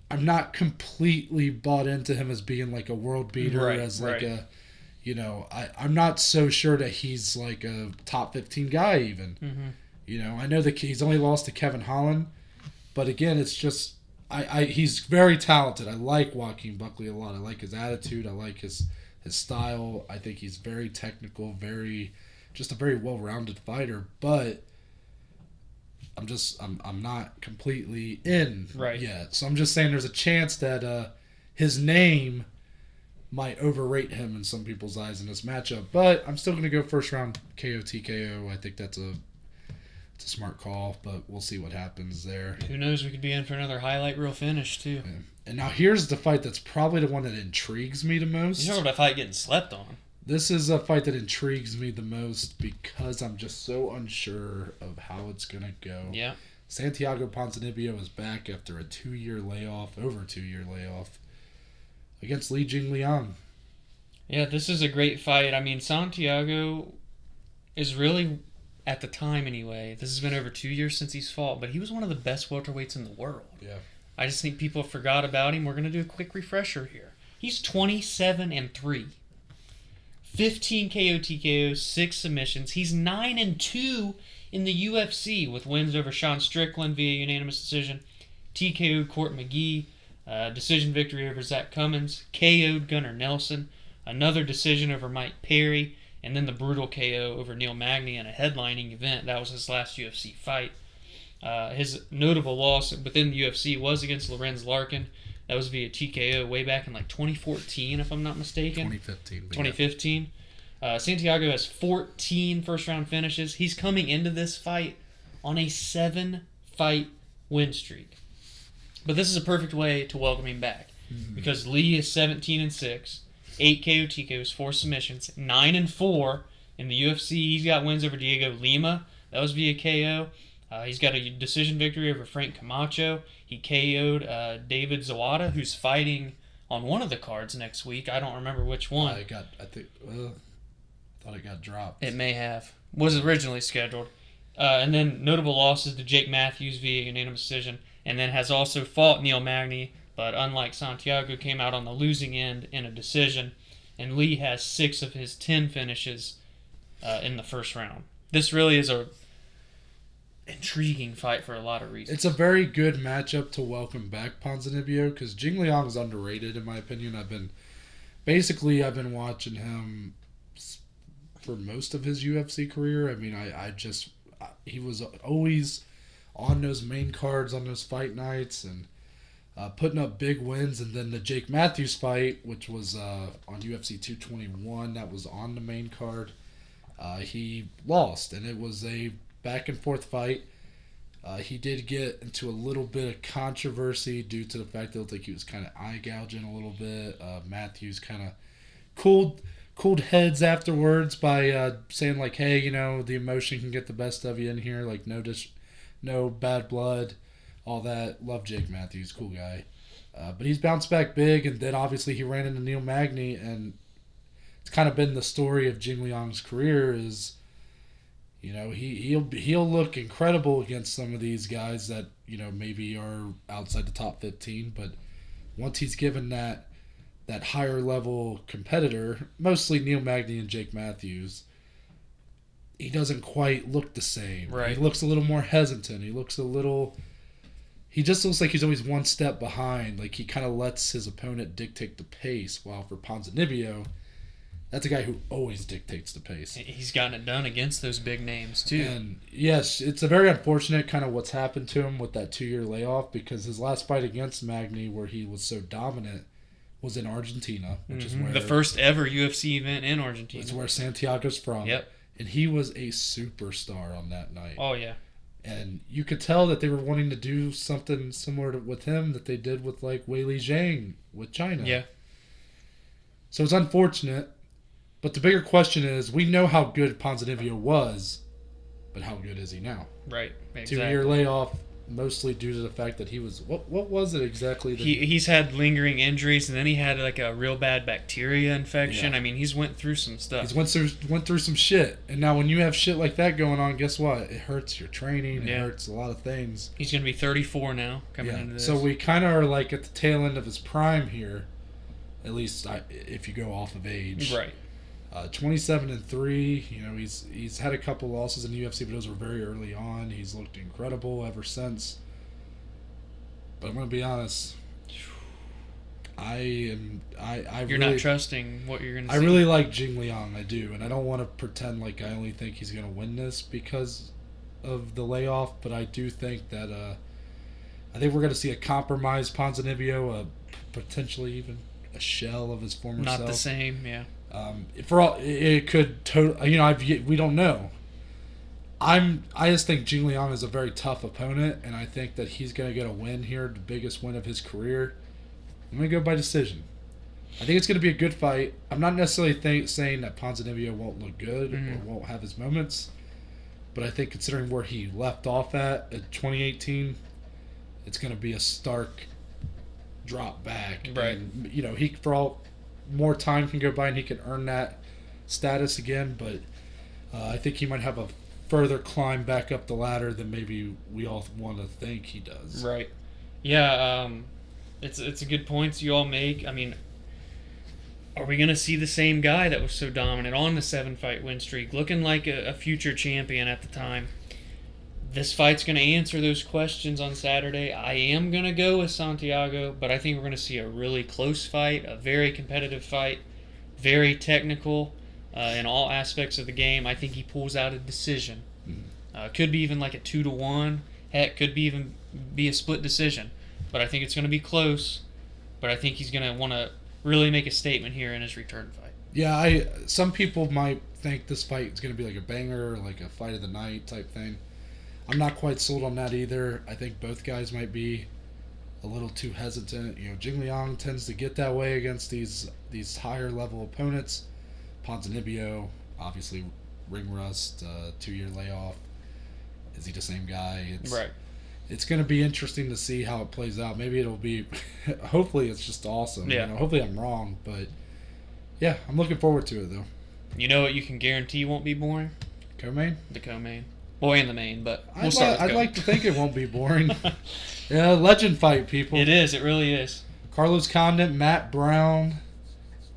I'm not completely bought into him as being like a world beater, I'm not so sure that he's like a top 15 guy even. You know, I know that he's only lost to Kevin Holland, but again, it's just he's very talented. I like Joaquin Buckley a lot. I like his attitude. I like his style. I think he's very technical, just a very well-rounded fighter, but I'm not completely in yet. So I'm just saying there's a chance that his name might overrate him in some people's eyes in this matchup. But I'm still going to go first round KO TKO. I think that's a smart call, but we'll see what happens there. Who knows? We could be in for another highlight reel finish too. Yeah. And now here's the fight that's probably the one that intrigues me the most. You're talking about a fight getting slept on. This is a fight that intrigues me the most because I'm just so unsure of how it's going to go. Yeah. Santiago Ponzinibbio is back after over a 2-year layoff, against Li Jingliang. Yeah, this is a great fight. I mean, Santiago is really, at the time anyway, this has been over 2 years since he's fought, but he was one of the best welterweights in the world. Yeah. I just think people forgot about him. We're going to do a quick refresher here. He's 27-3. 15 KO TKOs, 6 submissions. He's 9-2 in the UFC with wins over Sean Strickland via unanimous decision, TKO'd Court McGee, decision victory over Zach Cummins, KO'd Gunnar Nelson, another decision over Mike Perry, and then the brutal KO over Neil Magny in a headlining event. That was his last UFC fight. His notable loss within the UFC was against Lorenz Larkin. That was via TKO way back in like 2014, if I'm not mistaken. 2015. Santiago has 14 first-round finishes. He's coming into this fight on a 7-fight win streak. But this is a perfect way to welcome him back because Lee is 17-6, 8 KO TKOs, 4 submissions, 9-4 in the UFC. He's got wins over Diego Lima. That was via KO. He's got a decision victory over Frank Camacho. He KO'd David Zawada, who's fighting on one of the cards next week. I don't remember which one. I thought it got dropped. It may have. Was originally scheduled. And then notable losses to Jake Matthews via unanimous decision, and then has also fought Neil Magny, but unlike Santiago, came out on the losing end in a decision. And Lee has 6 of his 10 finishes in the first round. This really is a intriguing fight for a lot of reasons. It's a very good matchup to welcome back Ponzinibbio because Jingliang is underrated in my opinion. I've been watching him for most of his UFC career. I mean, he was always on those main cards on those fight nights and putting up big wins. And then the Jake Matthews fight, which was on UFC 221, that was on the main card. He lost, and it was a back and forth fight. He did get into a little bit of controversy due to the fact that it looked like he was kind of eye gouging a little bit. Matthews kind of cooled cooled heads afterwards by saying like, hey, the emotion can get the best of you in here. Like no bad blood, all that. Love Jake Matthews, cool guy. But he's bounced back big, and then obviously he ran into Neil Magny, and it's kind of been the story of Jing Liang's career is, he'll look incredible against some of these guys that, maybe are outside the top 15, but once he's given that higher level competitor, mostly Neil Magny and Jake Matthews, he doesn't quite look the same. Right. He looks a little more hesitant. He just looks like he's always one step behind. Like he kind of lets his opponent dictate the pace. While for Ponzinibbio, that's a guy who always dictates the pace. He's gotten it done against those big names too. And yes, it's a very unfortunate kind of what's happened to him with that 2-year layoff, because his last fight against Magny, where he was so dominant, was in Argentina, which is where the first ever UFC event in Argentina. It's where Santiago's from. Yep. And he was a superstar on that night. Oh yeah. And you could tell that they were wanting to do something similar with him that they did with like Weili Zhang with China. Yeah. So it's unfortunate, but the bigger question is, we know how good Ponzinibbio was, but how good is he now? Right. Exactly. 2-year layoff, mostly due to the fact that he was what was it exactly? He's had lingering injuries, and then he had like a real bad bacteria infection. Yeah. I mean, he's went through some stuff. He's went through some shit, and now when you have shit like that going on, guess what? It hurts your training. It hurts a lot of things. He's going to be 34 now coming into this. So we kind of are like at the tail end of his prime here, at least if you go off of age. Right. 27-3. He's had a couple losses in the UFC, but those were very early on. He's looked incredible ever since. But I'm gonna be honest. You're really, not trusting what you're gonna see. I really like Jing Liang. I do, and I don't want to pretend like I only think he's gonna win this because of the layoff. But I do think that I think we're gonna see a compromised Ponzinibbio, potentially even a shell of his former self. Not the same, yeah. For all it could, we don't know. I just think Jing Liang is a very tough opponent, and I think that he's going to get a win here, the biggest win of his career. I'm going to go by decision. I think it's going to be a good fight. I'm not necessarily saying that Ponzinibbio won't look good or won't have his moments, but I think considering where he left off at 2018, it's going to be a stark drop back. Right. And, he for all more time can go by and he can earn that status again, but I think he might have a further climb back up the ladder than maybe we all want to think he does. Right. Yeah, it's a good point you all make. I mean, are we going to see the same guy that was so dominant on the 7-fight win streak, looking like a future champion at the time? This fight's going to answer those questions on Saturday. I am going to go with Santiago, but I think we're going to see a really close fight, a very competitive fight, very technical in all aspects of the game. I think he pulls out a decision. Could be even like a 2-1. Heck, could be even be a split decision. But I think it's going to be close. But I think he's going to want to really make a statement here in his return fight. Yeah, some people might think this fight is going to be like a banger or like a fight of the night type thing. I'm not quite sold on that either. I think both guys might be a little too hesitant. Jing Liang tends to get that way against these higher level opponents. Ponzinibbio, obviously, ring rust, 2-year layoff. Is he the same guy? Right. It's going to be interesting to see how it plays out. Maybe it'll be, hopefully it's just awesome. Yeah. Hopefully I'm wrong, but yeah, I'm looking forward to it though. You know what you can guarantee won't be boring? Co-main? The co-main. Well, and the main, but we'll I'd like to think it won't be boring. Yeah, legend fight, people. It is. It really is. Carlos Condit, Matt Brown,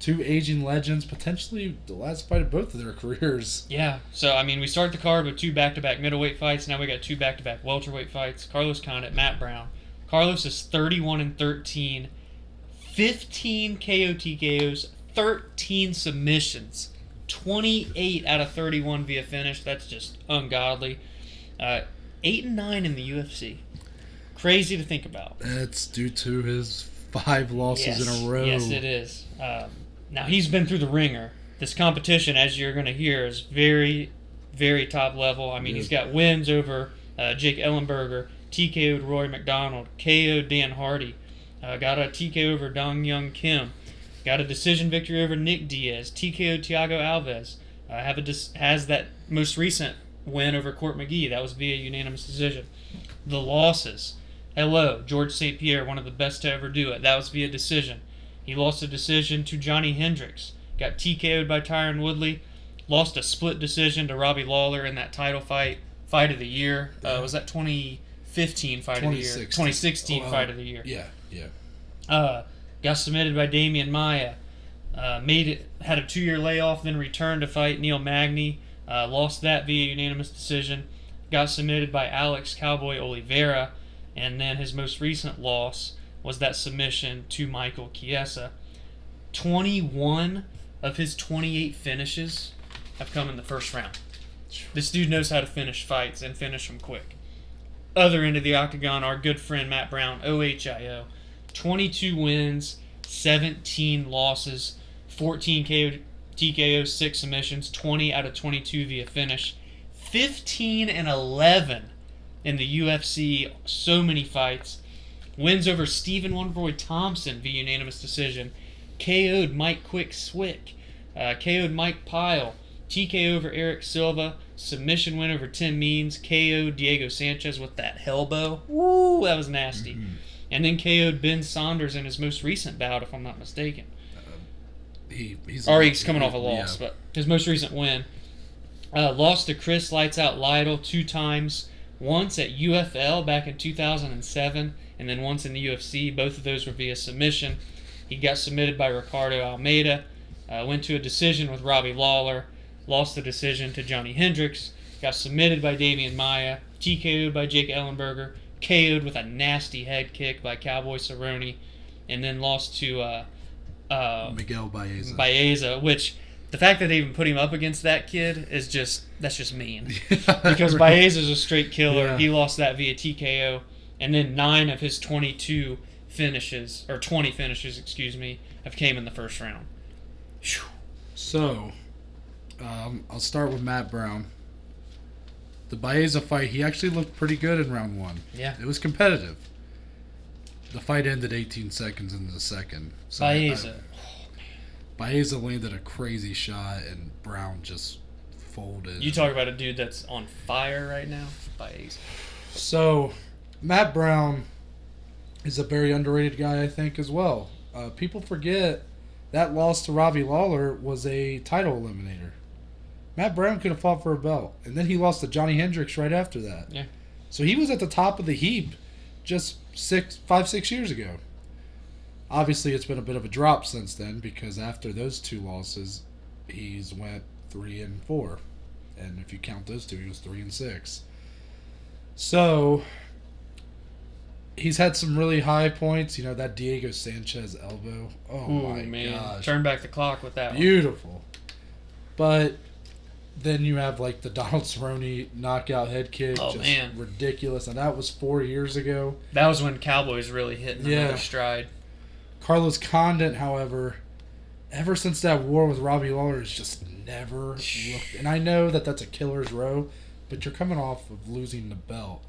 2 aging legends, potentially the last fight of both of their careers. Yeah. So, I mean, we start the card with 2 back-to-back middleweight fights. Now we got 2 back-to-back welterweight fights. Carlos Condit, Matt Brown. Carlos is 31-13, 15 KO TKOs, 13 submissions. 28 out of 31 via finish. That's just ungodly. 8-9 in the UFC. Crazy to think about. That's due to his 5 losses in a row. Yes, it is. Now, he's been through the ringer. This competition, as you're going to hear, is very, very top level. I mean, he's got wins over Jake Ellenberger, TKO'd Rory McDonald, KO'd Dan Hardy, got a TKO over Dong Young Kim. Got a decision victory over Nick Diaz. TKO Thiago Alves. Has that most recent win over Court McGee. That was via unanimous decision. The losses. Hello, George St. Pierre, one of the best to ever do it. That was via decision. He lost a decision to Johnny Hendricks. Got TKO'd by Tyron Woodley. Lost a split decision to Robbie Lawler in that title fight of the year. Was that 2015 fight of the year? 2016 fight of the year. Yeah. Got submitted by Damian Maia. Had a 2-year layoff, then returned to fight Neil Magny. Lost that via unanimous decision. Got submitted by Alex Cowboy Oliveira. And then his most recent loss was that submission to Michael Chiesa. 21 of his 28 finishes have come in the first round. This dude knows how to finish fights and finish them quick. Other end of the octagon, our good friend Matt Brown, OHIO. 22 wins, 17 losses, 14 TKO, 6 submissions, 20 out of 22 via finish, 15 and 11 in the UFC, so many fights. Wins over Stephen Wonderboy Thompson via unanimous decision. KO'd Mike Quick Swick. KO'd Mike Pyle. TKO over Eric Silva. Submission win over Tim Means. KO'd Diego Sanchez with that elbow. Woo, that was nasty. Mm-hmm. And then KO'd Ben Saunders in his most recent bout, if I'm not mistaken. He's coming off a loss, but his most recent win. Lost to Chris Lights Out Lytle 2 times. Once at UFL back in 2007, and then once in the UFC. Both of those were via submission. He got submitted by Ricardo Almeida. Went to a decision with Robbie Lawler. Lost the decision to Johnny Hendricks. Got submitted by Damian Maia. TKO'd by Jake Ellenberger. KO'd with a nasty head kick by Cowboy Cerrone. And then lost to Miguel Baeza, which the fact that they even put him up against that kid is just mean. Because Baeza's a straight killer. Yeah. He lost that via TKO. And then 9 of his 22 finishes, or 20 finishes, have came in the first round. So, I'll start with Matt Brown. The Baeza fight, he actually looked pretty good in round 1. Yeah. It was competitive. The fight ended 18 seconds into the second. So Baeza landed a crazy shot, and Brown just folded. You talk about a dude that's on fire right now? Baeza. So, Matt Brown is a very underrated guy, I think, as well. People forget that loss to Robbie Lawler was a title eliminator. Matt Brown could have fought for a belt, and then he lost to Johnny Hendricks right after that. Yeah. So he was at the top of the heap just 5-6 years ago. Obviously, it's been a bit of a drop since then, because after those 2 losses, he's went 3-4, and if you count those 2, he was 3-6. So he's had some really high points. You know, that Diego Sanchez elbow. Oh, my gosh. Turn back the clock with that Beautiful. One. But then you have, like, the Donald Cerrone knockout head kick. Oh, just man. Ridiculous. And that was 4 years ago. That was when Cowboys really hit another stride. Carlos Condit, however, ever since that war with Robbie Lawler, has just never looked. And I know that that's a killer's row, but you're coming off of losing the belt.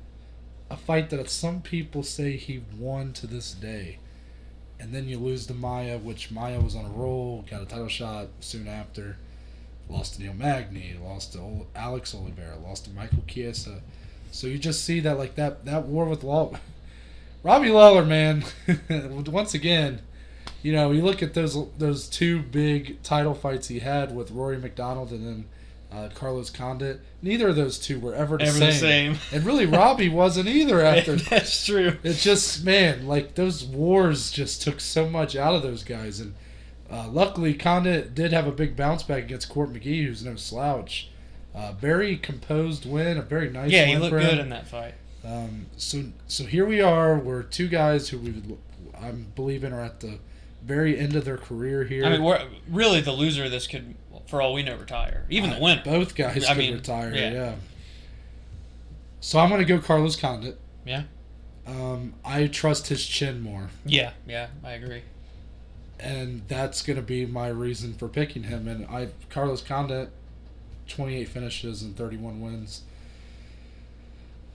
A fight that some people say he won to this day. And then you lose to Maia, which Maia was on a roll, got a title shot soon after. Lost to Neil Magny, lost to Alex Oliveira, lost to Michael Chiesa. So you just see that, like, that war with Lawler. Robbie Lawler, man, once again, you know, you look at those 2 big title fights he had with Rory McDonald and then Carlos Condit. Neither of those 2 were ever the same. And really, Robbie wasn't either after that. That's true. It's just, man, like, those wars just took so much out of those guys. And luckily, Condit did have a big bounce back against Court McGee, who's no slouch. Very composed win, a very nice win. Yeah, he looked good in that fight. So here we are. We're 2 guys who I'm believing are at the very end of their career here. I mean, really the loser of this could, for all we know, retire. Even the winner. Both guys could retire, yeah. So I'm going to go Carlos Condit. Yeah. I trust his chin more. Yeah, I agree. And that's going to be my reason for picking him. And Carlos Condit, 28 finishes and 31 wins.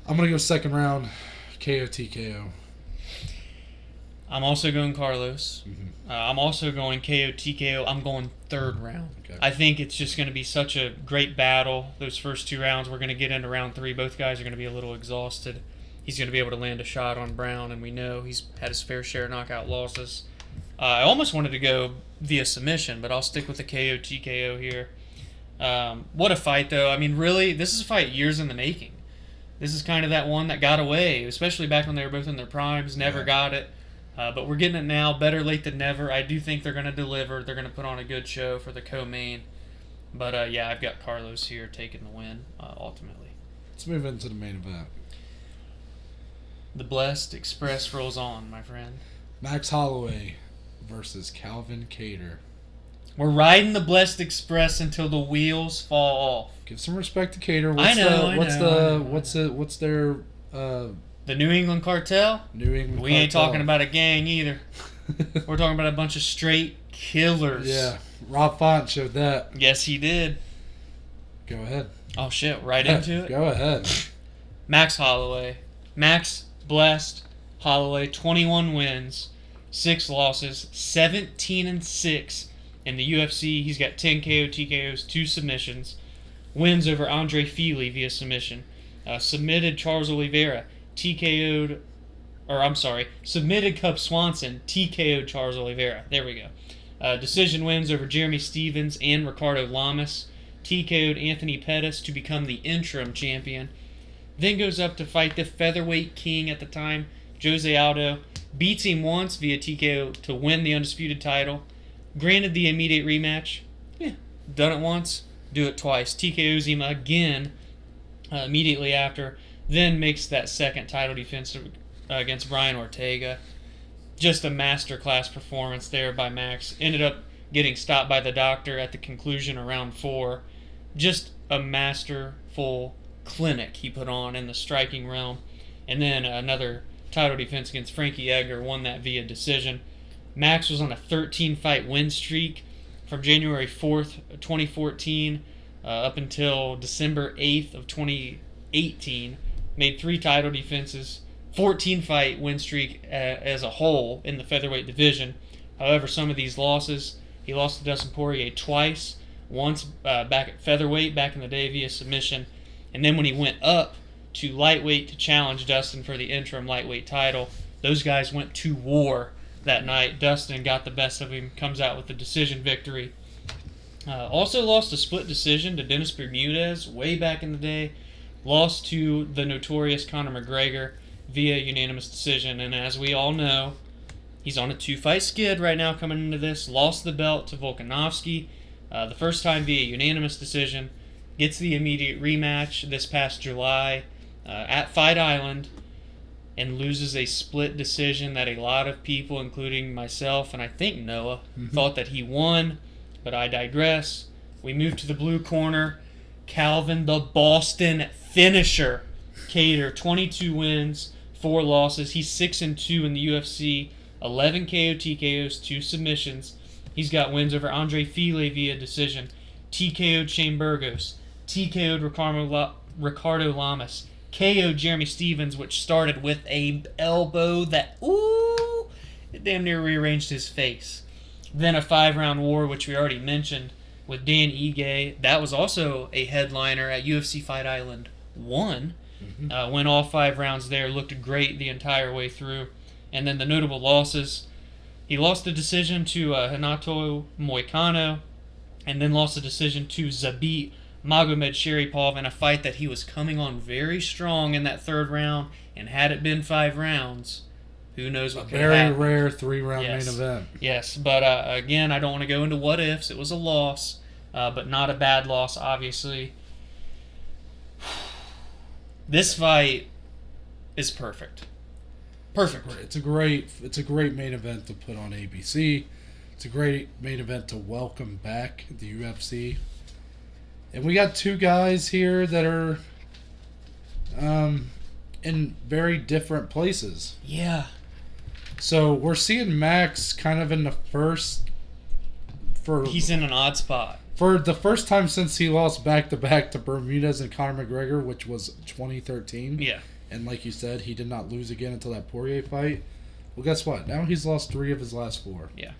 I'm going to go second round, KO TKO. I'm also going Carlos. Mm-hmm. I'm also going KO TKO. I'm going third round. Okay. I think it's just going to be such a great battle. Those first 2 rounds, we're going to get into round 3. Both guys are going to be a little exhausted. He's going to be able to land a shot on Brown, and we know he's had his fair share of knockout losses. I almost wanted to go via submission, but I'll stick with the KO TKO here. What a fight, though. I mean, really, this is a fight years in the making. This is kind of that one that got away, especially back when they were both in their primes, never got it. But we're getting it now. Better late than never. I do think they're going to deliver. They're going to put on a good show for the co-main. But, yeah, I've got Carlos here taking the win, ultimately. Let's move into the main event. The Blessed Express rolls on, my friend. Max Holloway versus Calvin Kattar. We're riding the Blessed Express until the wheels fall off. Give some respect to Kattar. What's their the New England Cartel? New England We Cartel. ain't talking about a gang either. We're talking about a bunch of straight killers. Yeah. Rob Font showed that. Yes, he did. Go ahead. Oh, shit. Right into it? Go ahead. Max Holloway. Max Blessed Holloway, 21 wins, 6 losses, 17-6 in the UFC. He's got 10 KO TKOs, 2 submissions. Wins over Andre Fili via submission. Submitted Charles Oliveira, submitted Cub Swanson, TKO'd Charles Oliveira. There we go. Decision wins over Jeremy Stevens and Ricardo Lamas. TKO'd Anthony Pettis to become the interim champion. Then goes up to fight the featherweight king at the time, Jose Aldo. Beats him once via TKO to win the undisputed title. Granted the immediate rematch. Yeah, done it once, do it twice. TKOs him again immediately after. Then makes that second title defense against Brian Ortega. Just a masterclass performance there by Max. Ended up getting stopped by the doctor at the conclusion of round 4. Just a masterful clinic he put on in the striking realm. And then another title defense against Frankie Edgar, won that via decision. Max was on a 13-fight win streak from January 4th, 2014 up until December 8th of 2018. Made 3 title defenses, 14-fight win streak as a whole in the featherweight division. However, some of these losses, he lost to Dustin Poirier twice, once back at featherweight back in the day via submission, and then when he went up to lightweight to challenge Dustin for the interim lightweight title, those guys went to war that night. Dustin got the best of him, comes out with a decision victory. Also lost a split decision to Dennis Bermudez way back in the day. Lost to the notorious Conor McGregor via unanimous decision. And as we all know, he's on a 2-fight skid right now coming into this. Lost the belt to Volkanovski the first time via unanimous decision. Gets the immediate rematch this past July at Fight Island. And loses a split decision that a lot of people, including myself and I think Noah, thought that he won. But I digress. We move to the blue corner. Calvin the Boston Finisher Kattar, 22 wins, 4 losses. He's 6-2 in the UFC, 11 KO TKOs, 2 submissions. He's got wins over Andre Fili via decision, TKO'd Shane Burgos, TKO'd Ricardo Lamas, KO'd Jeremy Stevens, which started with a elbow that, it damn near rearranged his face. Then a 5-round war, which we already mentioned, with Dan Ige. That was also a headliner at UFC Fight Island 1. Went all 5 rounds there, looked great the entire way through. And then the notable losses, he lost the decision to Renato Moicano, and then lost the decision to Zabit Magomed Sharipov in a fight that he was coming on very strong in that 3rd round, and had it been 5 rounds, who knows what could happen. Very rare 3-round main event. Yes, but again, I don't want to go into what ifs. It was a loss, but not a bad loss, obviously. This fight is perfect. Perfect. It's a great main event to put on ABC. It's a great main event to welcome back the UFC. And we got 2 guys here that are in very different places. Yeah. So we're seeing Max kind of in the first... He's in an odd spot. For the first time since he lost back-to-back to Bermudez and Conor McGregor, which was 2013. Yeah. And like you said, he did not lose again until that Poirier fight. Well, guess what? Now he's lost 3 of his last 4. Yeah.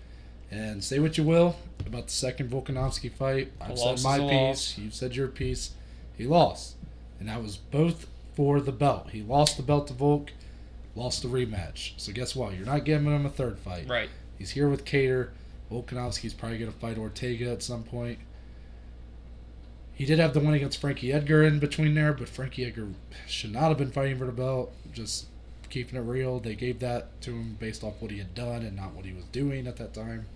And say what you will about the second Volkanovski fight. I've said my piece. You've said your piece. He lost. And that was both for the belt. He lost the belt to Volk, lost the rematch. So guess what? You're not giving him a third fight. Right. He's here with Kattar. Volkanovski's probably going to fight Ortega at some point. He did have the win against Frankie Edgar in between there, but Frankie Edgar should not have been fighting for the belt. Just keeping it real. They gave that to him based off what he had done and not what he was doing at that time.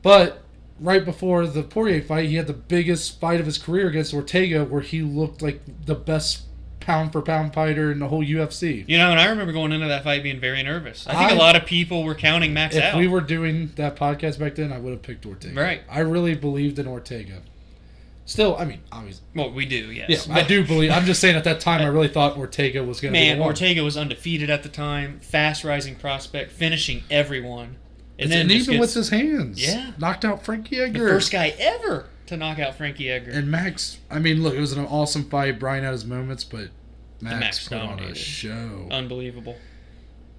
But right before the Poirier fight, he had the biggest fight of his career against Ortega, where he looked like the best pound-for-pound fighter in the whole UFC. You know, and I remember going into that fight being very nervous. I think a lot of people were counting Max out. If we were doing that podcast back then, I would have picked Ortega. Right. I really believed in Ortega. Still, I mean, obviously. Well, we do, yes. Yeah, I do believe. I'm just saying at that time, I really thought Ortega was going to be the one. Ortega was undefeated at the time, fast-rising prospect, finishing everyone. And then even with his hands. Yeah. Knocked out Frankie Edgar. The first guy ever to knock out Frankie Edgar. And Max, I mean, look, it was an awesome fight. Brian had his moments, but Max put dominated. on a show. Unbelievable.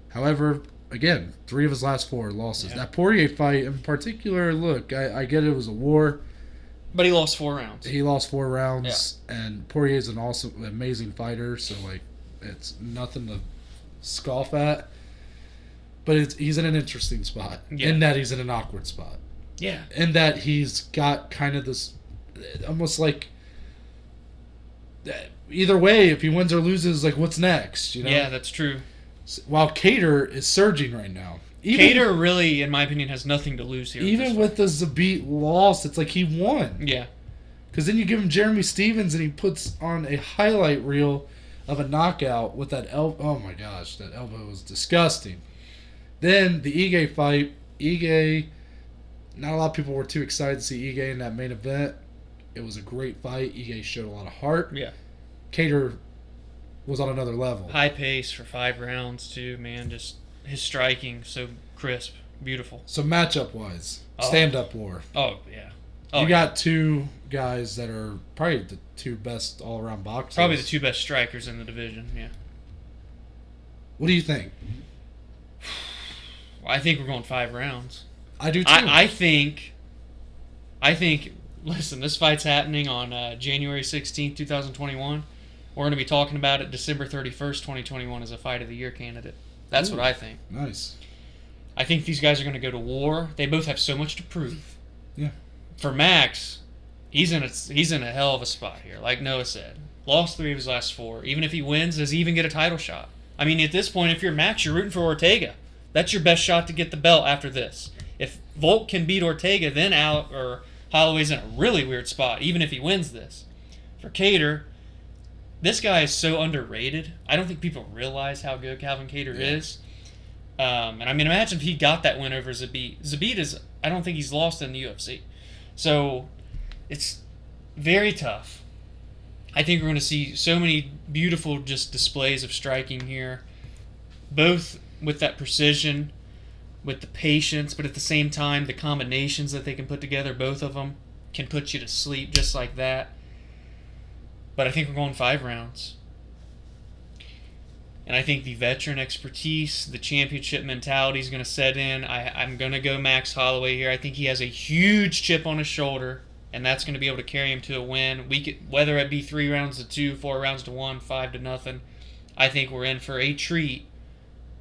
However, again, 3 of his last 4 losses. Yeah. That Poirier fight in particular, look, I get it was a war. But he lost 4 rounds. He lost 4 rounds, and Poirier's an awesome, amazing fighter, so, like, it's nothing to scoff at. But he's in an interesting spot, in that he's in an awkward spot. Yeah. In that he's got kind of this, almost like, either way, if he wins or loses, like, what's next, you know? Yeah, that's true. While Kattar is surging right now. Kattar really, in my opinion, has nothing to lose here. Even with the Zabit loss, it's like he won. Yeah. Because then you give him Jeremy Stevens and he puts on a highlight reel of a knockout with that elbow. Oh my gosh, that elbow was disgusting. Then the Ige fight. Ige, not a lot of people were too excited to see Ige in that main event. It was a great fight. Ige showed a lot of heart. Yeah. Kattar was on another level. High pace for 5 rounds, too, man. Just his striking, so crisp. Beautiful. So matchup-wise, stand-up war. Oh, yeah. You got 2 guys that are probably the 2 best all-around boxers. Probably the 2 best strikers in the division, yeah. What do you think? Well, I think we're going 5 rounds. I do too. I think, listen, this fight's happening on January 16th, 2021. We're going to be talking about it December 31st, 2021 as a Fight of the Year candidate. That's what I think. Nice. I think these guys are going to go to war. They both have so much to prove. Yeah. For Max, he's in a hell of a spot here, like Noah said. Lost 3 of his last 4. Even if he wins, does he even get a title shot? I mean, at this point, if you're Max, you're rooting for Ortega. That's your best shot to get the belt after this. If Volk can beat Ortega, then Holloway's in a really weird spot, even if he wins this. For Kattar, this guy is so underrated. I don't think people realize how good Calvin Kattar is. And I mean, imagine if he got that win over Zabit. Zabit is, I don't think he's lost in the UFC. So, it's very tough. I think we're going to see so many beautiful just displays of striking here. Both with that precision, with the patience, but at the same time, the combinations that they can put together, both of them, can put you to sleep just like that. But I think we're going 5 rounds. And I think the veteran expertise, the championship mentality is going to set in. I'm going to go Max Holloway here. I think he has a huge chip on his shoulder, and that's going to be able to carry him to a win. Whether it be 3 rounds to 2, 4 rounds to 1, 5 to nothing, I think we're in for a treat.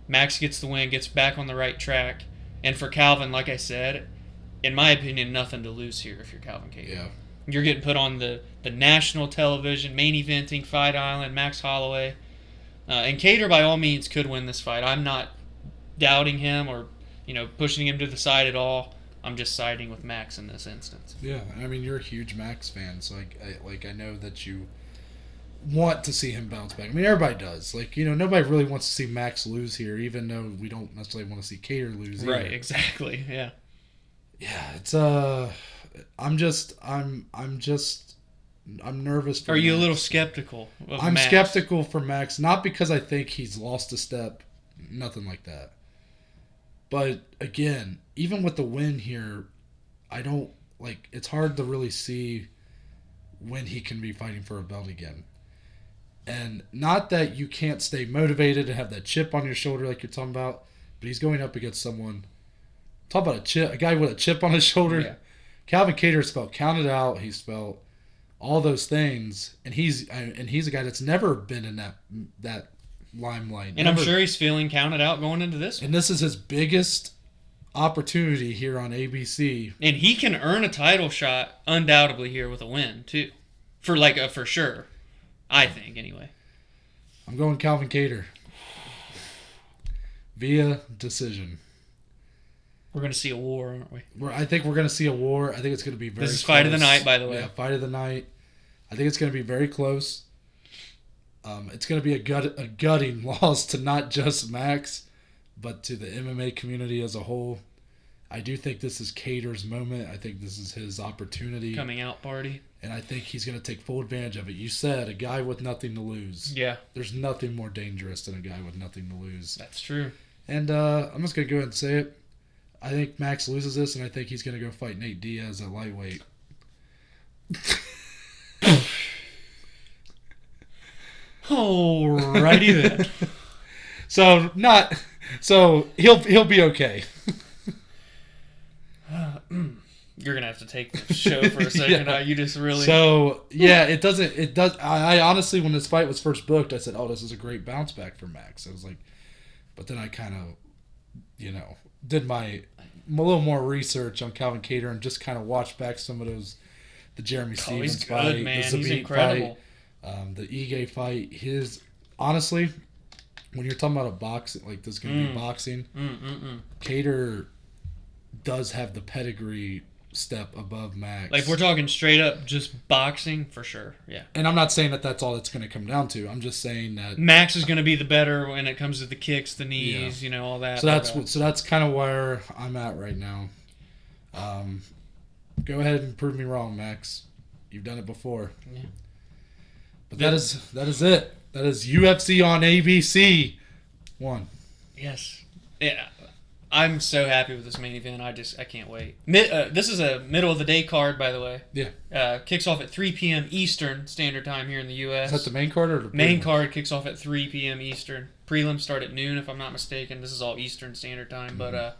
Max gets the win, gets back on the right track. And for Calvin, like I said, in my opinion, nothing to lose here if you're Calvin Kattar. Yeah. You're getting put on the national television, main eventing, Fight Island, Max Holloway. And Kattar, by all means, could win this fight. I'm not doubting him or pushing him to the side at all. I'm just siding with Max in this instance. Yeah, I mean, you're a huge Max fan, so I know that you want to see him bounce back. I mean, everybody does. Nobody really wants to see Max lose here, even though we don't necessarily want to see Kattar lose either. Right, exactly, yeah. Yeah, it's I'm nervous for Are you Max. a little skeptical of I'm Max? skeptical for Max, not because I think he's lost a step, nothing like that. But again, even with the win here, it's hard to really see when he can be fighting for a belt again. And not that you can't stay motivated and have that chip on your shoulder like you're talking about, but he's going up against someone. Talk about a guy with a chip on his shoulder. Yeah. Calvin Kattar's felt counted out. He's felt all those things, and he's a guy that's never been in that limelight. And never. I'm sure he's feeling counted out going into this one. And this is his biggest opportunity here on ABC. And he can earn a title shot undoubtedly here with a win too, for sure. I think anyway. I'm going Calvin Kattar via decision. We're going to see a war, aren't we? I think we're going to see a war. I think it's going to be very This is close. fight of the night, by the way. Yeah, fight of the night. I think it's going to be very close. It's going to be a gutting loss to not just Max, but to the MMA community as a whole. I do think this is Kattar's moment. I think this is his opportunity. Coming out party. And I think he's going to take full advantage of it. You said a guy with nothing to lose. Yeah. There's nothing more dangerous than a guy with nothing to lose. That's true. And I'm just going to go ahead and say it. I think Max loses this, and I think he's going to go fight Nate Diaz at lightweight. Alrighty then. So he'll be okay. You're gonna have to take the show for a second. Yeah. You just really. So yeah, it does. I honestly, when this fight was first booked, I said, "Oh, this is a great bounce back for Max." I was like, but then I kind of, did a little more research on Calvin Kattar and just kind of watched back some of the Jeremy Stevens he's fight, good, man. the He's Zabit incredible. fight, the Ige fight. Honestly, when you're talking about a boxing, like this is going to be boxing, Kattar does have the pedigree step above Max. Like, we're talking straight up just boxing for sure. Yeah. And I'm not saying that that's all it's going to come down to. I'm just saying that Max is going to be the better when it comes to the kicks, the knees, all that. So that's kind of where I'm at right now. Go ahead and prove me wrong, Max. You've done it before. Yeah. But that is it. That is UFC on ABC 1. Yes. Yeah. I'm so happy with this main event. I can't wait. This is a middle of the day card, by the way. Yeah. Kicks off at 3 p.m. Eastern Standard Time here in the U.S. Is that the main card or the prelim? Main card kicks off at 3 p.m. Eastern. Prelims start at noon, if I'm not mistaken. This is all Eastern Standard Time, but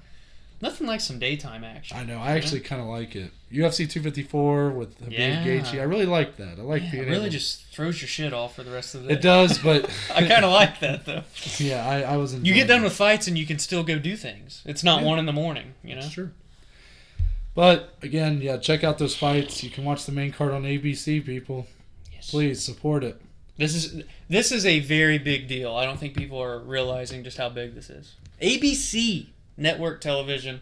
nothing like some daytime action. I know. I actually kind of like it. UFC 254 with Habib Gaethje. I really like that. I like being it really just throws your shit off for the rest of the day. It does, but I kind of like that though. Yeah, I was. You get done with fights and you can still go do things. It's not 1 a.m. That's true. But again, check out those fights. You can watch the main card on ABC, people. Yes. Please support it. This is a very big deal. I don't think people are realizing just how big this is. ABC network television.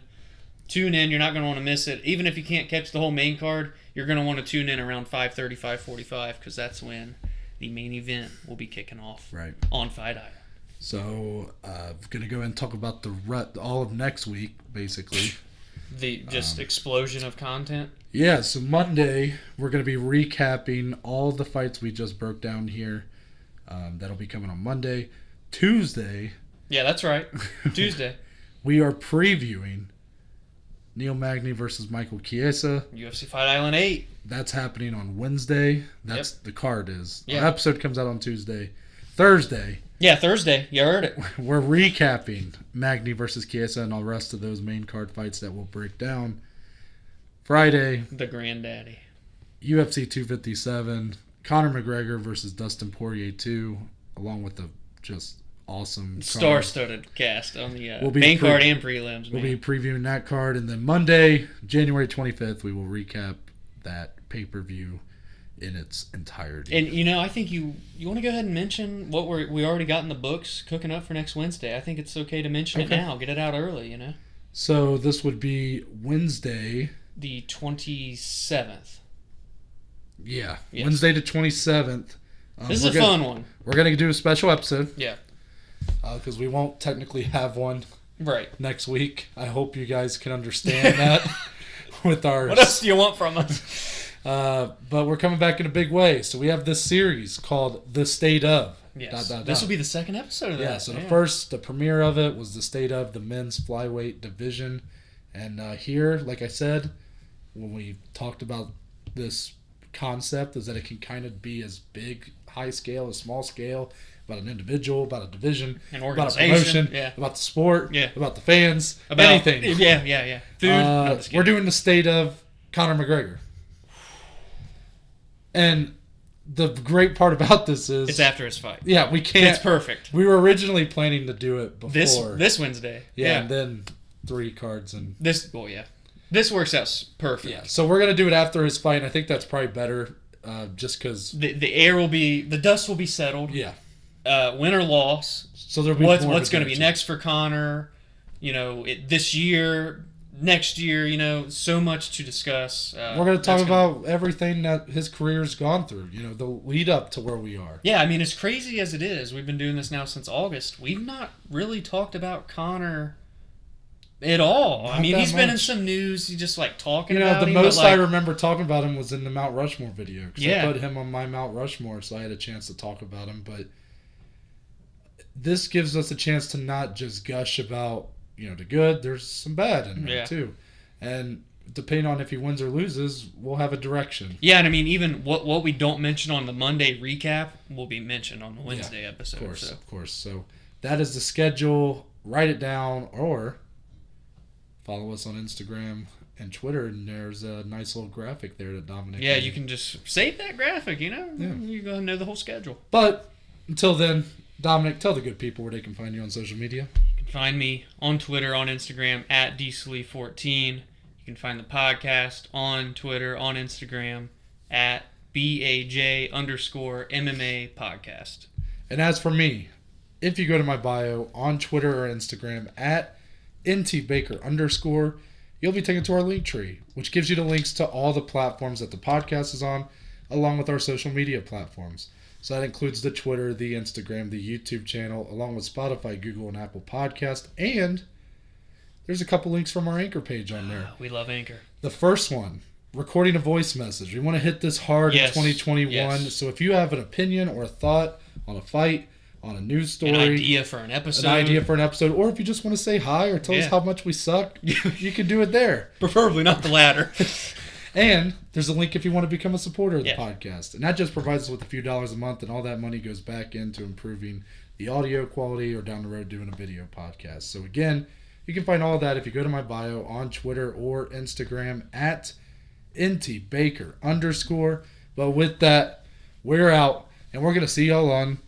Tune in. You're not going to want to miss it. Even if you can't catch the whole main card, you're going to want to tune in around 5:30, 5:45 because that's when the main event will be kicking off. Right. On Fight Island. So, I'm going to go ahead and talk about all of next week, basically. The explosion of content. Yeah, so Monday, we're going to be recapping all the fights we just broke down here. That'll be coming on Monday. Tuesday. Yeah, that's right. Tuesday. We are previewing Neil Magny versus Michael Chiesa. UFC Fight Island 8. That's happening on Wednesday. That's the card is. Yeah. The episode comes out on Tuesday. Thursday. Yeah, Thursday. You heard it. We're recapping Magny versus Chiesa and all the rest of those main card fights that we'll break down. Friday. The granddaddy. UFC 257. Conor McGregor versus Dustin Poirier 2, along with the just awesome star-studded cast on the main card and prelims. We'll be previewing that card, and then Monday, January 25th, we will recap that pay-per-view in its entirety. And I think you want to go ahead and mention what we already got in the books cooking up for next Wednesday. I think it's okay to mention it now. Get it out early. So this would be Wednesday, the 27th. Yeah, yes. Wednesday the 27th. This is a fun one. We're going to do a special episode. Yeah. Because we won't technically have one next week. I hope you guys can understand that with our... What else do you want from us? But we're coming back in a big way. So we have this series called The State of. Yes. This will be the second episode of that. Yeah, so the premiere of it was The State of the men's flyweight division. And here, like I said, when we talked about this concept, is that it can kind of be as big high scale, a small scale, about an individual, about a division, An about a organization. promotion, about the sport, Yeah. about the fans, About anything. Yeah. Food. No, I'm just kidding. We're doing the state of Conor McGregor. And the great part about this is... It's after his fight. Yeah, we can't... It's perfect. We were originally planning to do it before. This Wednesday. Yeah, and then 3 cards and... This works out perfect. Yeah, so we're going to do it after his fight, and I think that's probably better, just because... The air will be... The dust will be settled. Yeah. Win or loss. So there'll be what's going to be next for Conor, this year, next year, so much to discuss. We're going to talk about everything that his career's gone through, the lead up to where we are. Yeah, I mean, as crazy as it is, we've been doing this now since August. We've not really talked about Conor at all. I mean, he's been in some news. He's just talking about him. The most I remember talking about him was in the Mount Rushmore video. Because Yeah. I put him on my Mount Rushmore, so I had a chance to talk about him. But this gives us a chance to not just gush about, the good. There's some bad in there, too. And depending on if he wins or loses, we'll have a direction. Yeah, and I mean, even what we don't mention on the Monday recap will be mentioned on the Wednesday episode. Of course. So that is the schedule. Write it down or follow us on Instagram and Twitter, and there's a nice little graphic there that Dominic... Yeah, you can just save that graphic, You're going to know the whole schedule. But until then, Dominic, tell the good people where they can find you on social media. You can find me on Twitter, on Instagram, at @diesel14. You can find the podcast on Twitter, on Instagram, at BAJ_MMA podcast. And as for me, if you go to my bio on Twitter or Instagram, at @NTBaker_, you'll be taken to our link tree, which gives you the links to all the platforms that the podcast is on, along with our social media platforms. So that includes the Twitter, the Instagram, the YouTube channel, along with Spotify, Google, and Apple Podcast. And there's a couple links from our Anchor page on there. We love Anchor. The first one, recording a voice message. We want to hit this hard in 2021. Yes. So if you have an opinion or a thought on a fight, on a news story, an idea for an episode, or if you just want to say hi or tell us how much we suck, you can do it there. Preferably not the latter. And there's a link if you want to become a supporter of the podcast. And that just provides us with a few dollars a month, and all that money goes back into improving the audio quality or down the road doing a video podcast. So again, you can find all of that if you go to my bio on Twitter or Instagram at @NTBaker_. But with that, we're out, and we're going to see y'all on